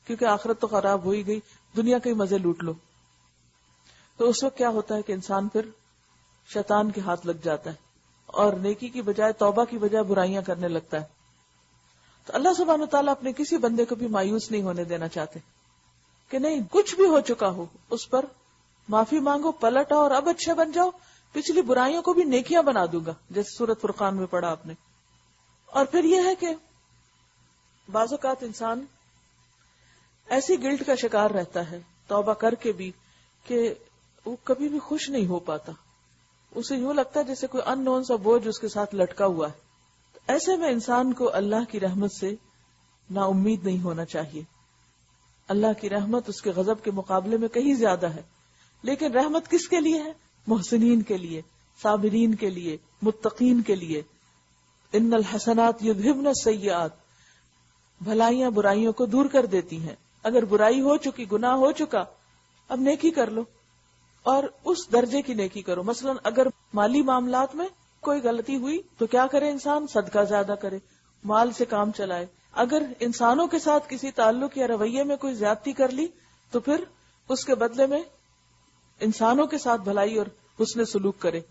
کیونکہ آخرت تو خراب ہو ہی گئی، دنیا کے مزے لوٹ لو. تو اس وقت کیا ہوتا ہے کہ انسان پھر شیطان کے ہاتھ لگ جاتا ہے اور نیکی کی بجائے، توبہ کی بجائے برائیاں کرنے لگتا ہے. تو اللہ سبحانہ وتعالیٰ اپنے کسی بندے کو بھی مایوس نہیں ہونے دینا چاہتے کہ نہیں، کچھ بھی ہو چکا ہو اس پر معافی مانگو، پلٹ آؤ اور اب اچھے بن جاؤ، پچھلی برائیوں کو بھی نیکیاں بنا دوں گا، جیسے سورۃ فرقان میں پڑھا آپ نے. اور پھر یہ ہے کہ بعض اوقات انسان ایسی گلٹ کا شکار رہتا ہے توبہ کر کے بھی کہ وہ کبھی بھی خوش نہیں ہو پاتا، اسے یوں لگتا ہے جیسے کوئی ان نون سا بوجھ اس کے ساتھ لٹکا ہوا ہے. ایسے میں انسان کو اللہ کی رحمت سے نا امید نہیں ہونا چاہیے. اللہ کی رحمت اس کے غضب کے مقابلے میں کہیں زیادہ ہے، لیکن رحمت کس کے لیے ہے؟ محسنین کے لیے، صابرین کے لیے، متقین کے لیے. ان الحسنات یذہبن السیئات، بھلائیاں برائیوں کو دور کر دیتی ہیں. اگر برائی ہو چکی، گناہ ہو چکا، اب نیکی کر لو اور اس درجے کی نیکی کرو. مثلا اگر مالی معاملات میں کوئی غلطی ہوئی تو کیا کرے انسان؟ صدقہ زیادہ کرے، مال سے کام چلائے. اگر انسانوں کے ساتھ کسی تعلق یا رویے میں کوئی زیادتی کر لی تو پھر اس کے بدلے میں انسانوں کے ساتھ بھلائی اور حسن سلوک کرے،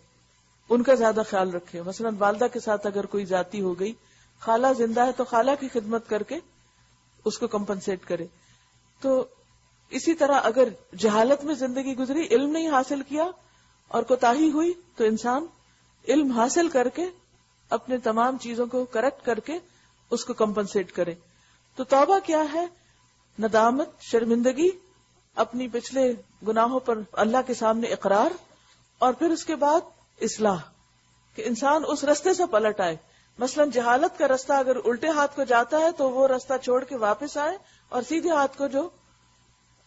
ان کا زیادہ خیال رکھے. مثلا والدہ کے ساتھ اگر کوئی زیادتی ہو گئی، خالہ زندہ ہے تو خالہ کی خدمت کر کے اس کو کمپنسیٹ کرے. تو اسی طرح اگر جہالت میں زندگی گزری، علم نہیں حاصل کیا اور کوتاہی ہوئی تو انسان علم حاصل کر کے اپنے تمام چیزوں کو کریکٹ کر کے اس کو کمپنسیٹ کرے. تو توبہ کیا ہے؟ ندامت، شرمندگی، اپنی پچھلے گناہوں پر اللہ کے سامنے اقرار، اور پھر اس کے بعد اصلاح، کہ انسان اس رستے سے پلٹ آئے. مثلا جہالت کا رستہ اگر الٹے ہاتھ کو جاتا ہے تو وہ رستہ چھوڑ کے واپس آئے اور سیدھے ہاتھ کو جو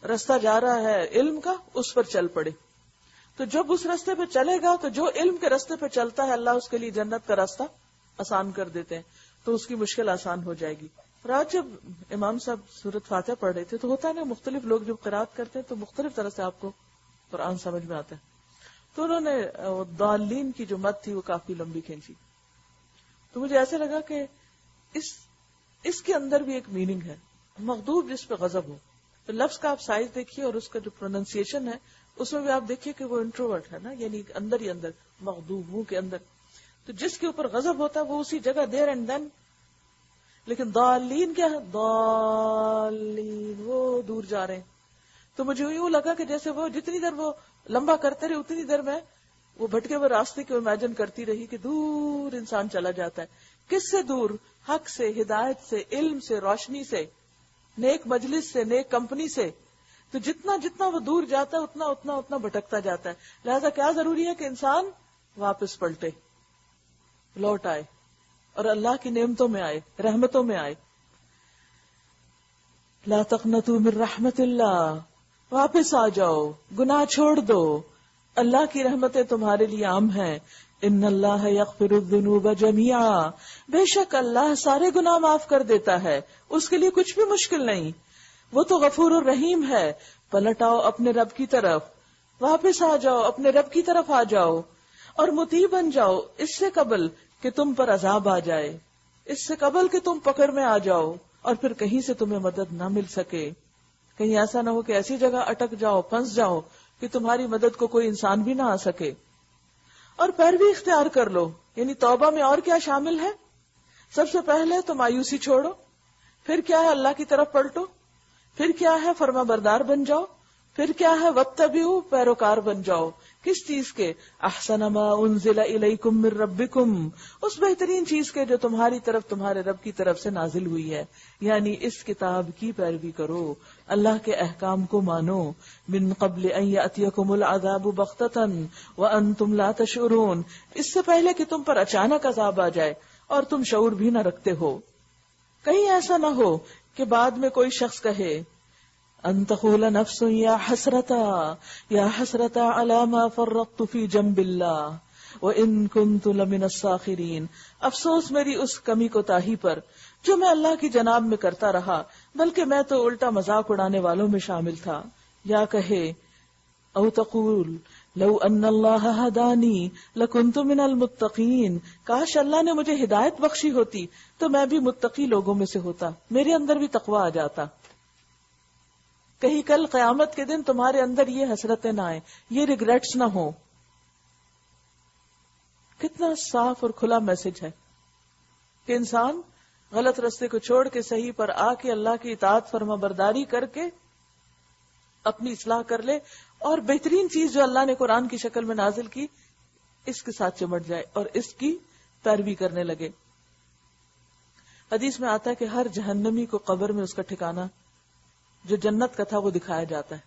رستہ جا رہا ہے علم کا اس پر چل پڑے. تو جب اس رستے پہ چلے گا تو جو علم کے رستے پہ چلتا ہے اللہ اس کے لیے جنت کا راستہ آسان کر دیتے ہیں، تو اس کی مشکل آسان ہو جائے گی. رات جب امام صاحب سورۃ فاتحہ پڑھ رہے تھے تو ہوتا ہے نا، مختلف لوگ جب قرات کرتے ہیں تو مختلف طرح سے آپ کو قرآن سمجھ میں آتا ہے. تو انہوں نے ضالین کی جو مد تھی وہ کافی لمبی کھینچی. تو مجھے ایسے لگا کہ اس کے اندر بھی ایک میننگ ہے، مغضوب جس پہ غضب ہو. تو لفظ کا آپ سائز دیکھیے اور اس کا جو پروننسیشن ہے اس میں بھی آپ دیکھیے کہ وہ انٹروورٹ ہے نا، یعنی اندر ہی اندر مغضوب منہ کے اندر. تو جس کے اوپر غضب ہوتا ہے وہ اسی جگہ دیر اینڈ دین. لیکن ضالین کیا ہے؟ ضالین وہ دور جا رہے ہیں. تو مجھے یوں لگا کہ جیسے وہ جتنی دیر وہ لمبا کرتے رہے اتنی دیر میں وہ بھٹکے ہوئے راستے کو امیجن کرتی رہی کہ دور انسان چلا جاتا ہے. کس سے دور؟ حق سے، ہدایت سے، علم سے، روشنی سے، نیک مجلس سے، نیک کمپنی سے. تو جتنا جتنا وہ دور جاتا ہے اتنا اتنا اتنا بھٹکتا جاتا ہے. لہذا کیا ضروری ہے کہ انسان واپس پلٹے، لوٹ آئے اور اللہ کی نعمتوں میں آئے، رحمتوں میں آئے. لا تقنطوا من رحمت اللہ، واپس آ جاؤ، گناہ چھوڑ دو، اللہ کی رحمتیں تمہارے لیے عام ہیں. ان اللہ یغفر الذنوب جميعا، بے شک اللہ سارے گناہ معاف کر دیتا ہے، اس کے لیے کچھ بھی مشکل نہیں. وہ تو غفور الرحیم ہے. پلٹ آؤ اپنے رب کی طرف، واپس آ جاؤ، اپنے رب کی طرف آ جاؤ اور مطیع بن جاؤ اس سے قبل کہ تم پر عذاب آ جائے، اس سے قبل کہ تم پکڑ میں آ جاؤ اور پھر کہیں سے تمہیں مدد نہ مل سکے. کہیں ایسا نہ ہو کہ ایسی جگہ اٹک جاؤ، پھنس جاؤ کہ تمہاری مدد کو کوئی انسان بھی نہ آ سکے. اور پیروی اختیار کر لو. یعنی توبہ میں اور کیا شامل ہے؟ سب سے پہلے تو مایوسی چھوڑو، پھر کیا ہے اللہ کی طرف پلٹو، پھر کیا ہے فرما بردار بن جاؤ، پھر کیا ہے واتبعوا، پیروکار بن جاؤ. کس چیز کے؟ احسن ما انزل الیکم من ربکم، اس بہترین چیز کے جو تمہاری طرف تمہارے رب کی طرف سے نازل ہوئی ہے. یعنی اس کتاب کی پیروی کرو، اللہ کے احکام کو مانو. من قبل ان یأتیکم العذاب بغتۃ وانتم لا تشعرون، اس سے پہلے کہ تم پر اچانک عذاب آ جائے اور تم شعور بھی نہ رکھتے ہو. کہیں ایسا نہ ہو کہ بعد میں کوئی شخص کہے ان تقول نفس یا حسرتا علی ما فرطت فی جنب اللہ وان کنت لمن الساخرین، افسوس میری اس کمی کوتاہی پر جو میں اللہ کی جناب میں کرتا رہا، بلکہ میں تو الٹا مذاق اڑانے والوں میں شامل تھا. یا کہے او تقول لو ان اللہ ہدانی لکنت من المتقین، کاش اللہ نے مجھے ہدایت بخشی ہوتی تو میں بھی متقی لوگوں میں سے ہوتا، میرے اندر بھی تقوی آ جاتا. کہیں کل قیامت کے دن تمہارے اندر یہ حسرتیں نہ آئیں، یہ ریگریٹس نہ ہو. کتنا صاف اور کھلا میسج ہے کہ انسان غلط رستے کو چھوڑ کے صحیح پر آ کے اللہ کی اطاعت فرما برداری کر کے اپنی اصلاح کر لے اور بہترین چیز جو اللہ نے قرآن کی شکل میں نازل کی اس کے ساتھ چمٹ جائے اور اس کی پیروی کرنے لگے. حدیث میں آتا ہے کہ ہر جہنمی کو قبر میں اس کا ٹھکانہ جو جنت کا تھا وہ دکھایا جاتا ہے.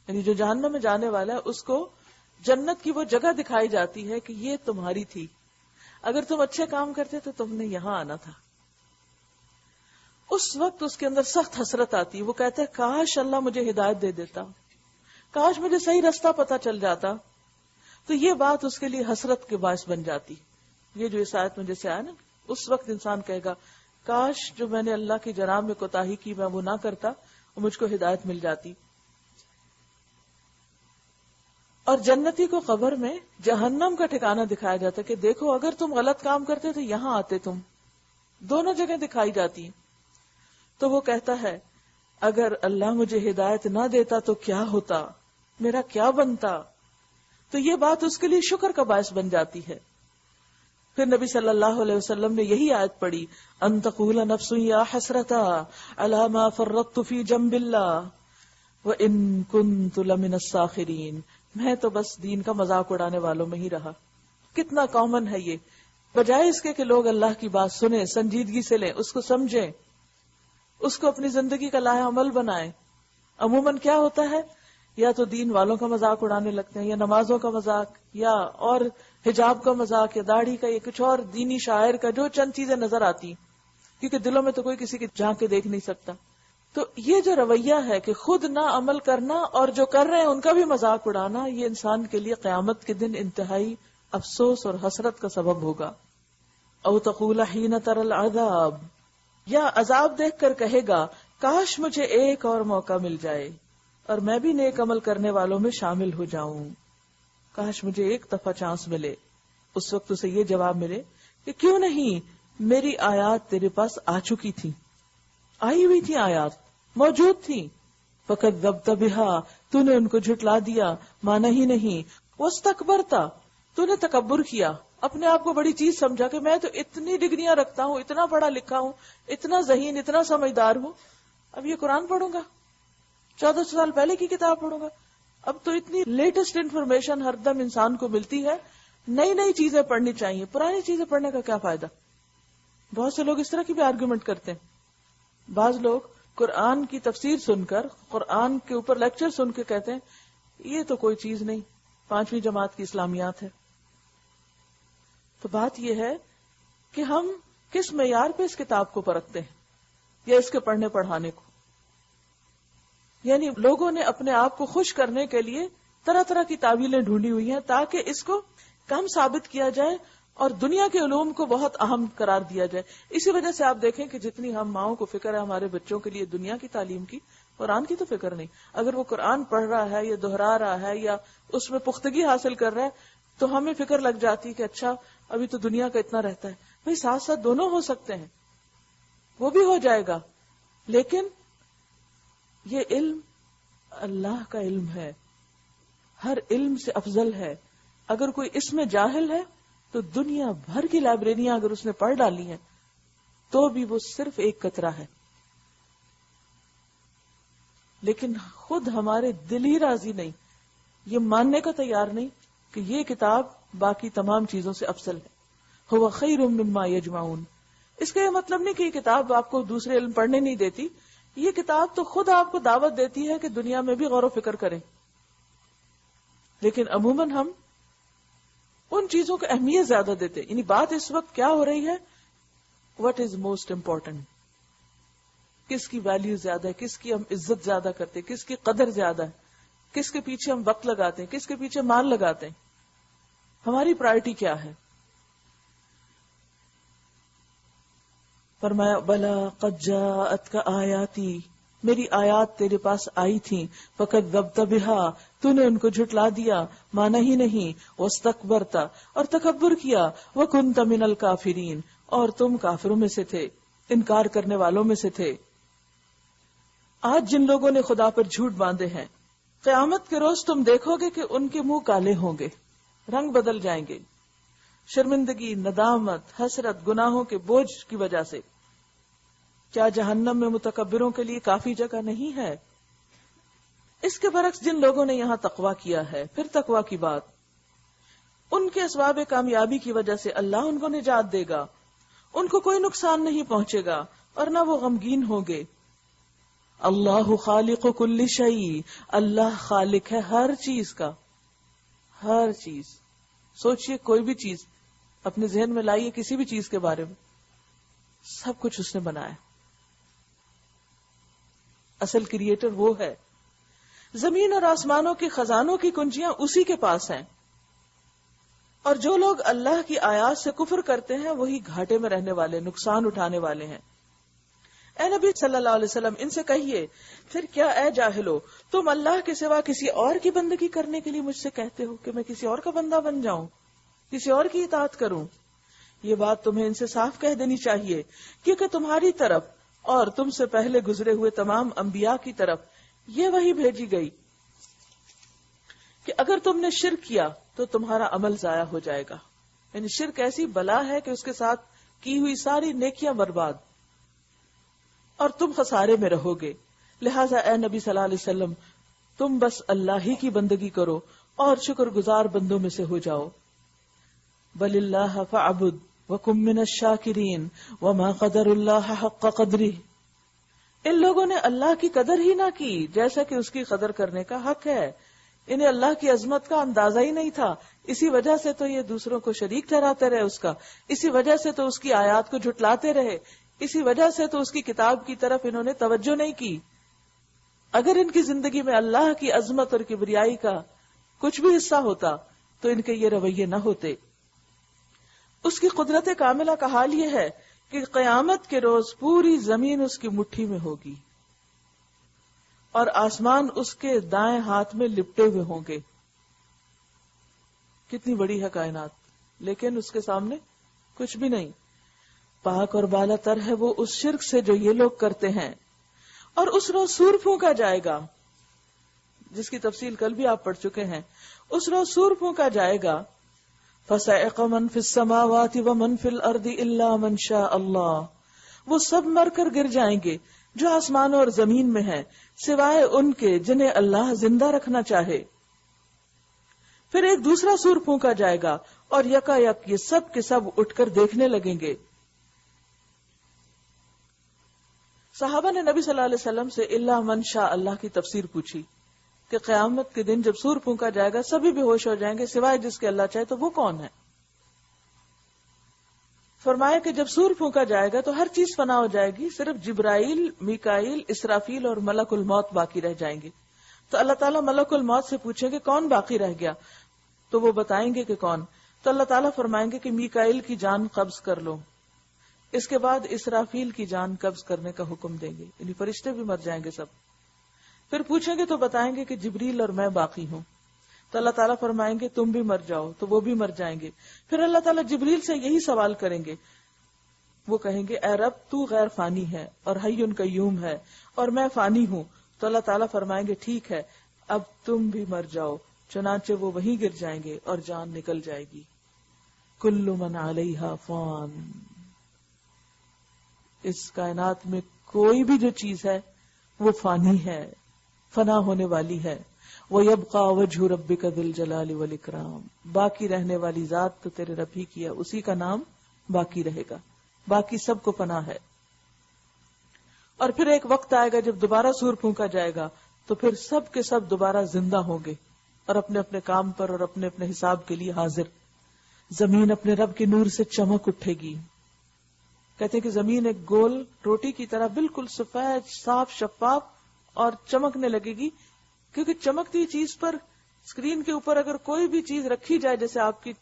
یعنی جو جہنم میں جانے والا ہے اس کو جنت کی وہ جگہ دکھائی جاتی ہے کہ یہ تمہاری تھی، اگر تم اچھے کام کرتے تو تم نے یہاں آنا تھا. اس وقت اس کے اندر سخت حسرت آتی، وہ کہتا ہے کاش اللہ مجھے ہدایت دے دیتا، کاش مجھے صحیح راستہ پتا چل جاتا. تو یہ بات اس کے لیے حسرت کے باعث بن جاتی. یہ جو اس آیت میں جیسے آیا نا، اس وقت انسان کہے گا کاش جو میں نے اللہ کی جناب میں کوتاہی کی میں وہ نہ کرتا اور مجھ کو ہدایت مل جاتی. اور جنتی کو قبر میں جہنم کا ٹھکانہ دکھایا جاتا کہ دیکھو اگر تم غلط کام کرتے تو یہاں آتے تم. دونوں جگہ دکھائی جاتی ہیں. تو وہ کہتا ہے اگر اللہ مجھے ہدایت نہ دیتا تو کیا ہوتا، میرا کیا بنتا. تو یہ بات اس کے لیے شکر کا باعث بن جاتی ہے. پھر نبی صلی اللہ علیہ وسلم نے یہی آیت پڑھی، ان تقول نفس یا حسرتا علی ما فرطت فی جنب اللہ وان کنت لمن الساخرین. میں تو بس دین کا مذاق اڑانے والوں میں ہی رہا. کتنا کامن ہے یہ. بجائے اس کے کہ لوگ اللہ کی بات سنیں، سنجیدگی سے لیں، اس کو سمجھیں، اس کو اپنی زندگی کا لائحہ عمل بنائیں، عموماً کیا ہوتا ہے، یا تو دین والوں کا مذاق اڑانے لگتے ہیں، یا نمازوں کا مذاق، یا اور حجاب کا مذاق، یا داڑھی کا، یا کچھ اور دینی شاعر کا، جو چند چیزیں نظر آتی کیونکہ دلوں میں تو کوئی کسی کی جھانک کے دیکھ نہیں سکتا. تو یہ جو رویہ ہے کہ خود نہ عمل کرنا اور جو کر رہے ہیں ان کا بھی مذاق اڑانا، یہ انسان کے لیے قیامت کے دن انتہائی افسوس اور حسرت کا سبب ہوگا. او تقول حین تر العذاب، یا عذاب دیکھ کر کہے گا کاش مجھے ایک اور موقع مل جائے اور میں بھی نیک عمل کرنے والوں میں شامل ہو جاؤں. کاش مجھے ایک دفعہ چانس ملے. اس وقت اسے یہ جواب ملے کہ کیوں نہیں، میری آیات تیرے پاس آ چکی تھی، آئی ہوئی تھی، آیات موجود تھی. فکذبت بہا، تو نے ان کو جھٹلا دیا، مانا ہی نہیں. واستکبرت، تو نے تکبر کیا، اپنے آپ کو بڑی چیز سمجھا کہ میں تو اتنی ڈگریاں رکھتا ہوں، اتنا پڑھا لکھا ہوں، اتنا ذہین، اتنا سمجھدار ہوں، اب یہ قرآن پڑھوں گا، 1400 سال پہلے کی کتاب پڑھوں گا. اب تو اتنی لیٹسٹ انفارمیشن ہر دم انسان کو ملتی ہے، نئی نئی چیزیں پڑھنی چاہیے، پرانی چیزیں پڑھنے کا کیا فائدہ. بہت سے لوگ اس طرح کی بھی آرگومنٹ کرتے ہیں. بعض لوگ قرآن کی تفسیر سن کر، قرآن کے اوپر لیکچر سن کے کہتے ہیں یہ تو کوئی چیز نہیں، 5ویں جماعت کی اسلامیات ہے. تو بات یہ ہے کہ ہم کس معیار پہ اس کتاب کو پرکھتے ہیں یا اس کے پڑھنے پڑھانے کو. یعنی لوگوں نے اپنے آپ کو خوش کرنے کے لیے طرح طرح کی تعویلیں ڈھونڈی ہوئی ہیں تاکہ اس کو کم ثابت کیا جائے اور دنیا کے علوم کو بہت اہم قرار دیا جائے. اسی وجہ سے آپ دیکھیں کہ جتنی ہم ماؤں کو فکر ہے ہمارے بچوں کے لیے دنیا کی تعلیم کی، قرآن کی تو فکر نہیں. اگر وہ قرآن پڑھ رہا ہے یا دہرا رہا ہے یا اس میں پختگی حاصل کر رہا ہے تو ہمیں فکر لگ جاتی کہ اچھا ابھی تو دنیا کا اتنا رہتا ہے. بھئی ساتھ ساتھ دونوں ہو سکتے ہیں، وہ بھی ہو جائے گا، لیکن یہ علم اللہ کا علم ہے، ہر علم سے افضل ہے. اگر کوئی اس میں جاہل ہے تو دنیا بھر کی لائبریریاں اگر اس نے پڑھ ڈالی ہیں تو بھی وہ صرف ایک قطرہ ہے. لیکن خود ہمارے دل ہی راضی نہیں، یہ ماننے کا تیار نہیں کہ یہ کتاب باقی تمام چیزوں سے افضل ہے. هو خیر مما یجمعون. اس کا یہ مطلب نہیں کہ یہ کتاب آپ کو دوسرے علم پڑھنے نہیں دیتی، یہ کتاب تو خود آپ کو دعوت دیتی ہے کہ دنیا میں بھی غور و فکر کریں. لیکن عموماً ہم ان چیزوں کو اہمیت زیادہ دیتے. یعنی بات اس وقت کیا ہو رہی ہے، what is most important، کس کی ویلیو زیادہ ہے، کس کی ہم عزت زیادہ کرتے، کس کی قدر زیادہ ہے، کس کے پیچھے ہم وقت لگاتے ہیں، کس کے پیچھے مال لگاتے ہیں، ہماری پرائرٹی کیا ہے. فرمایا بلا قد جاءتک آیاتی، میری آیات تیرے پاس آئی تھیں، فکذبت بہا، تو نے ان کو جھٹلا دیا، مانا ہی نہیں، واستکبرت، اور تکبر کیا، وکنت من الکافرین، اور تم کافروں میں سے تھے، انکار کرنے والوں میں سے تھے. آج جن لوگوں نے خدا پر جھوٹ باندھے ہیں، قیامت کے روز تم دیکھو گے کہ ان کے منہ کالے ہوں گے، رنگ بدل جائیں گے، شرمندگی، ندامت، حسرت، گناہوں کے بوجھ کی وجہ سے. کیا جہنم میں متکبروں کے لیے کافی جگہ نہیں ہے؟ اس کے برعکس جن لوگوں نے یہاں تقویٰ کیا ہے، پھر تقویٰ کی بات، ان کے اسباب کامیابی کی وجہ سے اللہ ان کو نجات دے گا، ان کو کوئی نقصان نہیں پہنچے گا اور نہ وہ غمگین ہوں گے. اللہ خالق کل شیء، اللہ خالق ہے ہر چیز کا، ہر چیز. سوچئے کوئی بھی چیز اپنے ذہن میں لائیے، کسی بھی چیز کے بارے میں، سب کچھ اس نے بنایا. اصل کریٹر وہ ہے. زمین اور آسمانوں کے خزانوں کی کنجیاں اسی کے پاس ہیں، اور جو لوگ اللہ کی آیات سے کفر کرتے ہیں وہی گھاٹے میں رہنے والے، نقصان اٹھانے والے ہیں۔ اے نبی صلی اللہ علیہ وسلم، ان سے کہیے پھر کیا اے جاہلو، تم اللہ کے سوا کسی اور کی بندگی کرنے کے لیے مجھ سے کہتے ہو کہ میں کسی اور کا بندہ بن جاؤں، کسی اور کی اطاعت کروں؟ یہ بات تمہیں ان سے صاف کہہ دینی چاہیے، کیونکہ تمہاری طرف اور تم سے پہلے گزرے ہوئے تمام انبیاء کی طرف یہ وحی بھیجی گئی کہ اگر تم نے شرک کیا تو تمہارا عمل ضائع ہو جائے گا، یعنی شرک ایسی بلا ہے کہ اس کے ساتھ کی ہوئی ساری نیکیاں برباد، اور تم خسارے میں رہو گے۔ لہٰذا اے نبی صلی اللہ علیہ وسلم، تم بس اللہ ہی کی بندگی کرو اور شکر گزار بندوں میں سے ہو جاؤ۔ بل اللہ فاعبد وکم من الشاکرین وما قدر اللہ حق قدرہ، ان لوگوں نے اللہ کی قدر ہی نہ کی جیسا کہ اس کی قدر کرنے کا حق ہے، انہیں اللہ کی عظمت کا اندازہ ہی نہیں تھا، اسی وجہ سے تو یہ دوسروں کو شریک ٹھہراتے رہے اس کا، اسی وجہ سے تو اس کی آیات کو جھٹلاتے رہے، اسی وجہ سے تو اس کی کتاب کی طرف انہوں نے توجہ نہیں کی۔ اگر ان کی زندگی میں اللہ کی عظمت اور کبریائی کا کچھ بھی حصہ ہوتا تو ان کے یہ رویے نہ ہوتے۔ اس کی قدرت کاملہ کا حال یہ ہے کہ قیامت کے روز پوری زمین اس کی مٹھی میں ہوگی اور آسمان اس کے دائیں ہاتھ میں لپٹے ہوئے ہوں گے۔ کتنی بڑی ہے کائنات، لیکن اس کے سامنے کچھ بھی نہیں۔ پاک اور بالا تر ہے وہ اس شرک سے جو یہ لوگ کرتے ہیں۔ اور اس روز سور پھونکا جائے گا، جس کی تفصیل کل بھی آپ پڑھ چکے ہیں۔ اس روز سور پھونکا جائے گا، فَصَعِقَ مَن فِي السَّمَاوَاتِ وَمَن فِي الْأَرْضِ إِلَّا مَن شَاءَ اللَّهُ، وہ سب مر کر گر جائیں گے جو آسمانوں اور زمین میں ہیں، سوائے ان کے جنہیں اللہ زندہ رکھنا چاہے۔ پھر ایک دوسرا سور پھونکا جائے گا اور یکا یک یہ سب کے سب اٹھ کر دیکھنے لگیں گے۔ صحابہ نے نبی صلی اللہ علیہ وسلم سے اللہ من شاء اللہ کی تفسیر پوچھی کہ قیامت کے دن جب سور پھونکا جائے گا سبھی بے ہوش ہو جائیں گے سوائے جس کے اللہ چاہے، تو وہ کون ہے؟ فرمایا کہ جب سور پھونکا جائے گا تو ہر چیز فنا ہو جائے گی، صرف جبرائیل، میکائیل، اسرافیل اور ملک الموت باقی رہ جائیں گے۔ تو اللہ تعالیٰ ملک الموت سے پوچھیں گے کون باقی رہ گیا، تو وہ بتائیں گے کہ کون، تو اللہ تعالیٰ فرمائیں گے کہ میکائیل کی جان قبض کر لو۔ اس کے بعد اسرافیل کی جان قبض کرنے کا حکم دیں گے، یعنی فرشتے بھی مر جائیں گے سب۔ پھر پوچھیں گے تو بتائیں گے کہ جبریل اور میں باقی ہوں، تو اللہ تعالیٰ فرمائیں گے تم بھی مر جاؤ، تو وہ بھی مر جائیں گے۔ پھر اللہ تعالیٰ جبریل سے یہی سوال کریں گے، وہ کہیں گے اے رب تو غیر فانی ہے اور حی قیوم ہے اور میں فانی ہوں، تو اللہ تعالیٰ فرمائیں گے ٹھیک ہے اب تم بھی مر جاؤ، چنانچہ وہ وہیں گر جائیں گے اور جان نکل جائے گی۔ کل من علیہا فان، اس کائنات میں کوئی بھی جو چیز ہے وہ فانی ہے، فنا ہونے والی ہے۔ وَيَبْقَى وَجْهُ رَبِّكَ ذُو الْجَلَالِ وَالْإِكْرَامِ، باقی رہنے والی ذات تو تیرے رب ہی کی ہے، اسی کا نام باقی رہے گا، باقی سب کو فنا ہے۔ اور پھر ایک وقت آئے گا جب دوبارہ سور پھونکا جائے گا تو پھر سب کے سب دوبارہ زندہ ہوں گے اور اپنے اپنے کام پر اور اپنے اپنے حساب کے لیے حاضر۔ زمین اپنے رب کے نور سے چمک اٹھے گی۔ کہتے ہیں کہ زمین ایک گول روٹی کی طرح بالکل سفید، صاف، شفاف اور چمکنے لگے گی، کیونکہ چمکتی چیز پر اسکرین کے اوپر اگر کوئی بھی چیز رکھی جائے، جیسے آپ کی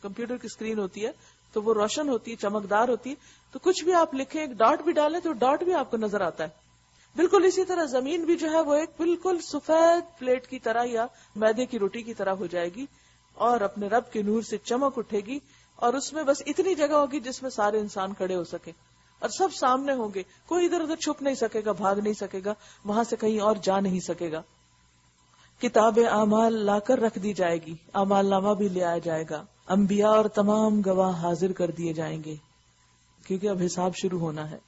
کمپیوٹر کی اسکرین ہوتی ہے تو وہ روشن ہوتی ہے، چمکدار ہوتی ہے، تو کچھ بھی آپ لکھیں، ایک ڈاٹ بھی ڈالیں تو ڈاٹ بھی آپ کو نظر آتا ہے۔ بالکل اسی طرح زمین بھی جو ہے وہ ایک بالکل سفید پلیٹ کی طرح یا میدے کی روٹی کی طرح ہو جائے گی اور اپنے رب کے نور سے چمک اٹھے گی، اور اس میں بس اتنی جگہ ہوگی جس میں سارے انسان کھڑے ہو سکے اور سب سامنے ہوں گے، کوئی ادھر ادھر چھپ نہیں سکے گا، بھاگ نہیں سکے گا، وہاں سے کہیں اور جا نہیں سکے گا۔ کتاب اعمال لا کر رکھ دی جائے گی، اعمال نامہ بھی لے آیا جائے گا، انبیاء اور تمام گواہ حاضر کر دیے جائیں گے، کیونکہ اب حساب شروع ہونا ہے۔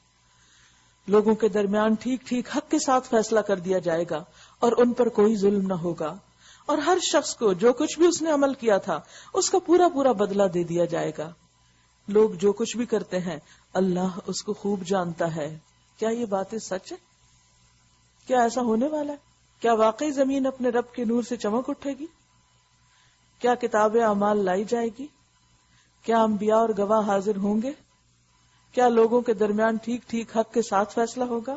لوگوں کے درمیان ٹھیک ٹھیک حق کے ساتھ فیصلہ کر دیا جائے گا اور ان پر کوئی ظلم نہ ہوگا، اور ہر شخص کو جو کچھ بھی اس نے عمل کیا تھا اس کا پورا پورا بدلہ دے دیا جائے گا۔ لوگ جو کچھ بھی کرتے ہیں اللہ اس کو خوب جانتا ہے۔ کیا یہ باتیں سچ ہے؟ کیا ایسا ہونے والا ہے؟ کیا واقعی زمین اپنے رب کے نور سے چمک اٹھے گی؟ کیا کتاب اعمال لائی جائے گی؟ کیا انبیاء اور گواہ حاضر ہوں گے؟ کیا لوگوں کے درمیان ٹھیک ٹھیک حق کے ساتھ فیصلہ ہوگا؟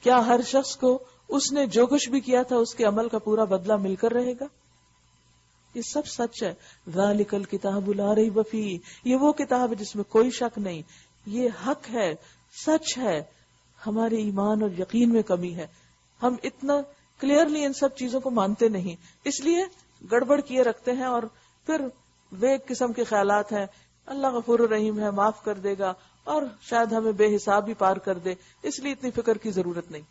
کیا ہر شخص کو اس نے جو کچھ بھی کیا تھا اس کے عمل کا پورا بدلہ مل کر رہے گا. یہ سب سچ ہے. ذالک الکتاب لا ریب فیہ، یہ وہ کتاب ہے جس میں کوئی شک نہیں، یہ حق ہے، سچ ہے. ہمارے ایمان اور یقین میں کمی ہے، ہم اتنا کلیئرلی ان سب چیزوں کو مانتے نہیں، اس لیے گڑبڑ کیے رکھتے ہیں، اور پھر ویک قسم کے خیالات ہیں. اللہ غفور الرحیم ہے، معاف کر دے گا، اور شاید ہمیں بے حساب بھی پار کر دے، اس لیے اتنی فکر کی ضرورت نہیں.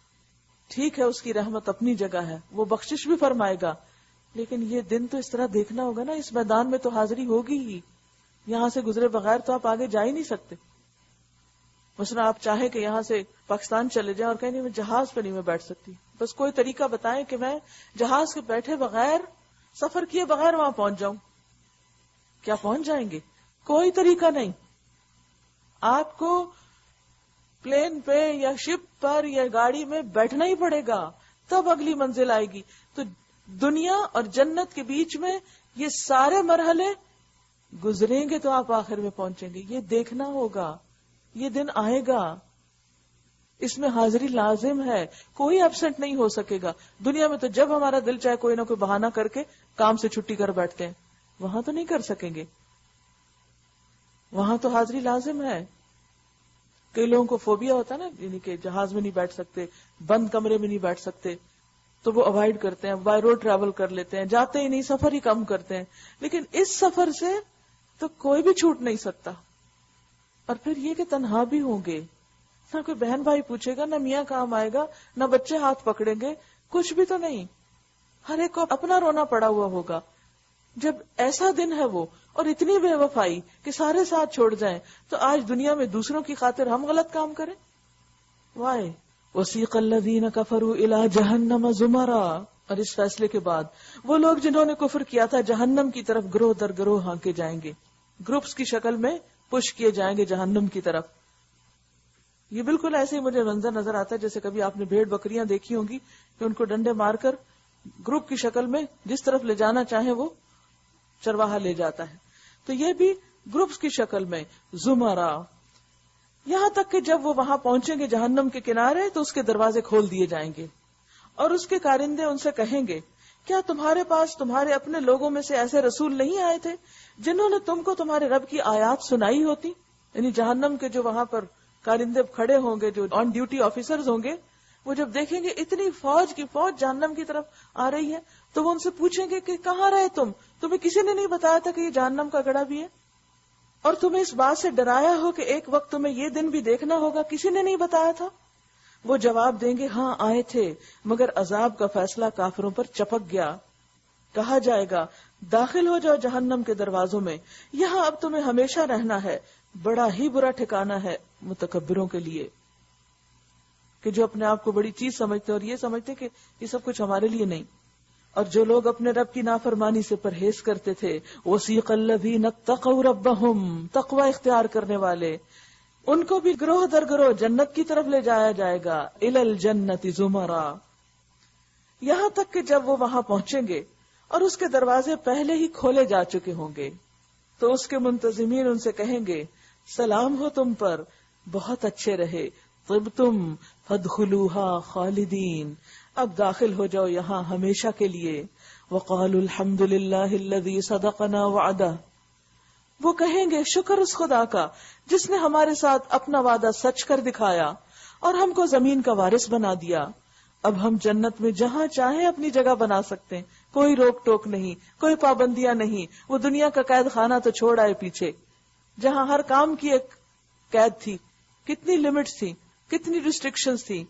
ٹھیک ہے، اس کی رحمت اپنی جگہ ہے، وہ بخشش بھی فرمائے گا، لیکن یہ دن تو اس طرح دیکھنا ہوگا نا. اس میدان میں تو حاضری ہوگی ہی، یہاں سے گزرے بغیر تو آپ آگے جا ہی نہیں سکتے. مثلا آپ چاہیں کہ یہاں سے پاکستان چلے جائیں اور کہیں نہیں میں جہاز پہ نہیں میں بیٹھ سکتی، بس کوئی طریقہ بتائیں کہ میں جہاز کے بیٹھے بغیر، سفر کیے بغیر وہاں پہنچ جاؤں. کیا پہنچ جائیں گے؟ کوئی طریقہ نہیں. آپ کو پلین پہ یا شپ پر یا گاڑی میں بیٹھنا ہی پڑے گا، تب اگلی منزل آئے گی. تو دنیا اور جنت کے بیچ میں یہ سارے مرحلے گزریں گے تو آپ آخر میں پہنچیں گے. یہ دیکھنا ہوگا، یہ دن آئے گا، اس میں حاضری لازم ہے، کوئی ایبسنٹ نہیں ہو سکے گا. دنیا میں تو جب ہمارا دل چاہے کوئی نہ کوئی بہانہ کر کے کام سے چھٹی کر بیٹھتے ہیں، وہاں تو نہیں کر سکیں گے، وہاں تو حاضری لازم ہے. کئی لوگوں کو فوبیا ہوتا ہے نا، یعنی کہ جہاز میں نہیں بیٹھ سکتے، بند کمرے میں نہیں بیٹھ سکتے، تو وہ اوائڈ کرتے ہیں، بائی روڈ ٹریول کر لیتے ہیں، جاتے ہی نہیں، سفر ہی کم کرتے ہیں. لیکن اس سفر سے تو کوئی بھی چھوٹ نہیں سکتا. اور پھر یہ کہ تنہا بھی ہوں گے، نہ کوئی بہن بھائی پوچھے گا، نہ میاں کام آئے گا، نہ بچے ہاتھ پکڑیں گے، کچھ بھی تو نہیں. ہر ایک کو اپنا رونا پڑا ہوا ہوگا. جب ایسا دن ہے وہ، اور اتنی بے وفائی کہ سارے ساتھ چھوڑ جائیں، تو آج دنیا میں دوسروں کی خاطر ہم غلط کام کریں؟ وائے وسیق الذین کفروا الی جہنم زمرا. اور اس فیصلے کے بعد وہ لوگ جنہوں نے کفر کیا تھا جہنم کی طرف گروہ در گروہ ہانکے جائیں گے، گروپس کی شکل میں پش کیے جائیں گے جہنم کی طرف. یہ بالکل ایسے ہی مجھے منظر نظر آتا ہے جیسے کبھی آپ نے بھیڑ بکریاں دیکھی ہوں گی کہ ان کو ڈنڈے مار کر گروپ کی شکل میں جس طرف لے جانا چاہے وہ چرواہا لے جاتا ہے. تو یہ بھی گروپس کی شکل میں زمرہ، یہاں تک کہ جب وہ وہاں پہنچیں گے جہنم کے کنارے تو اس کے دروازے کھول دیے جائیں گے، اور اس کے کارندے ان سے کہیں گے کیا تمہارے پاس تمہارے اپنے لوگوں میں سے ایسے رسول نہیں آئے تھے جنہوں نے تم کو تمہارے رب کی آیات سنائی ہوتی؟ یعنی جہنم کے جو وہاں پر کارندے کھڑے ہوں گے، جو آن ڈیوٹی آفیسرز ہوں گے، وہ جب دیکھیں گے اتنی فوج کی فوج جہنم کی طرف آ رہی ہے تو وہ ان سے پوچھیں گے کہ کہاں رہے تمہیں کسی نے نہیں بتایا تھا کہ یہ جہنم کا گڑھا بھی ہے، اور تمہیں اس بات سے ڈرایا ہو کہ ایک وقت تمہیں یہ دن بھی دیکھنا ہوگا، کسی نے نہیں بتایا تھا؟ وہ جواب دیں گے ہاں آئے تھے، مگر عذاب کا فیصلہ کافروں پر چپک گیا. کہا جائے گا داخل ہو جاؤ جہنم کے دروازوں میں، یہاں اب تمہیں ہمیشہ رہنا ہے، بڑا ہی برا ٹھکانہ ہے متکبروں کے لیے، کہ جو اپنے آپ کو بڑی چیز سمجھتے اور یہ سمجھتے کہ یہ سب کچھ ہمارے لیے نہیں. اور جو لوگ اپنے رب کی نافرمانی سے پرہیز کرتے تھے، وَسِيقَ الَّذِينَ اتَّقَوْا رَبَّهُمْ، تقوی اختیار کرنے والے، ان کو بھی گروہ در گروہ جنت کی طرف لے جایا جائے گا، اِلَى الْجَنَّةِ زُمَرًا، یہاں تک کہ جب وہ وہاں پہنچیں گے اور اس کے دروازے پہلے ہی کھولے جا چکے ہوں گے تو اس کے منتظمین ان سے کہیں گے سلام ہو تم پر، بہت اچھے رہے، طبتم فادخلوها خالدین، اب داخل ہو جاؤ یہاں ہمیشہ کے لیے. وقالوا الحمد للہ الذی صدقنا وعدہ، وہ کہیں گے شکر اس خدا کا جس نے ہمارے ساتھ اپنا وعدہ سچ کر دکھایا اور ہم کو زمین کا وارث بنا دیا. اب ہم جنت میں جہاں چاہیں اپنی جگہ بنا سکتے ہیں، کوئی روک ٹوک نہیں، کوئی پابندیاں نہیں. وہ دنیا کا قید خانہ تو چھوڑ آئے پیچھے، جہاں ہر کام کی ایک قید تھی، کتنی لمٹس تھی، کتنی ریسٹرکشنز تھی،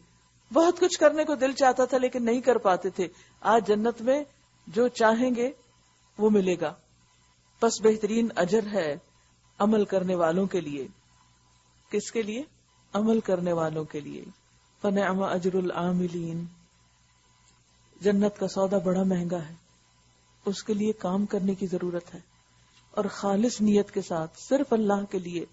بہت کچھ کرنے کو دل چاہتا تھا لیکن نہیں کر پاتے تھے. آج جنت میں جو چاہیں گے وہ ملے گا. بس بہترین اجر ہے عمل کرنے والوں کے لیے. کس کے لیے؟ عمل کرنے والوں کے لیے. فنعم اجر العاملین. جنت کا سودا بڑا مہنگا ہے، اس کے لیے کام کرنے کی ضرورت ہے، اور خالص نیت کے ساتھ صرف اللہ کے لیے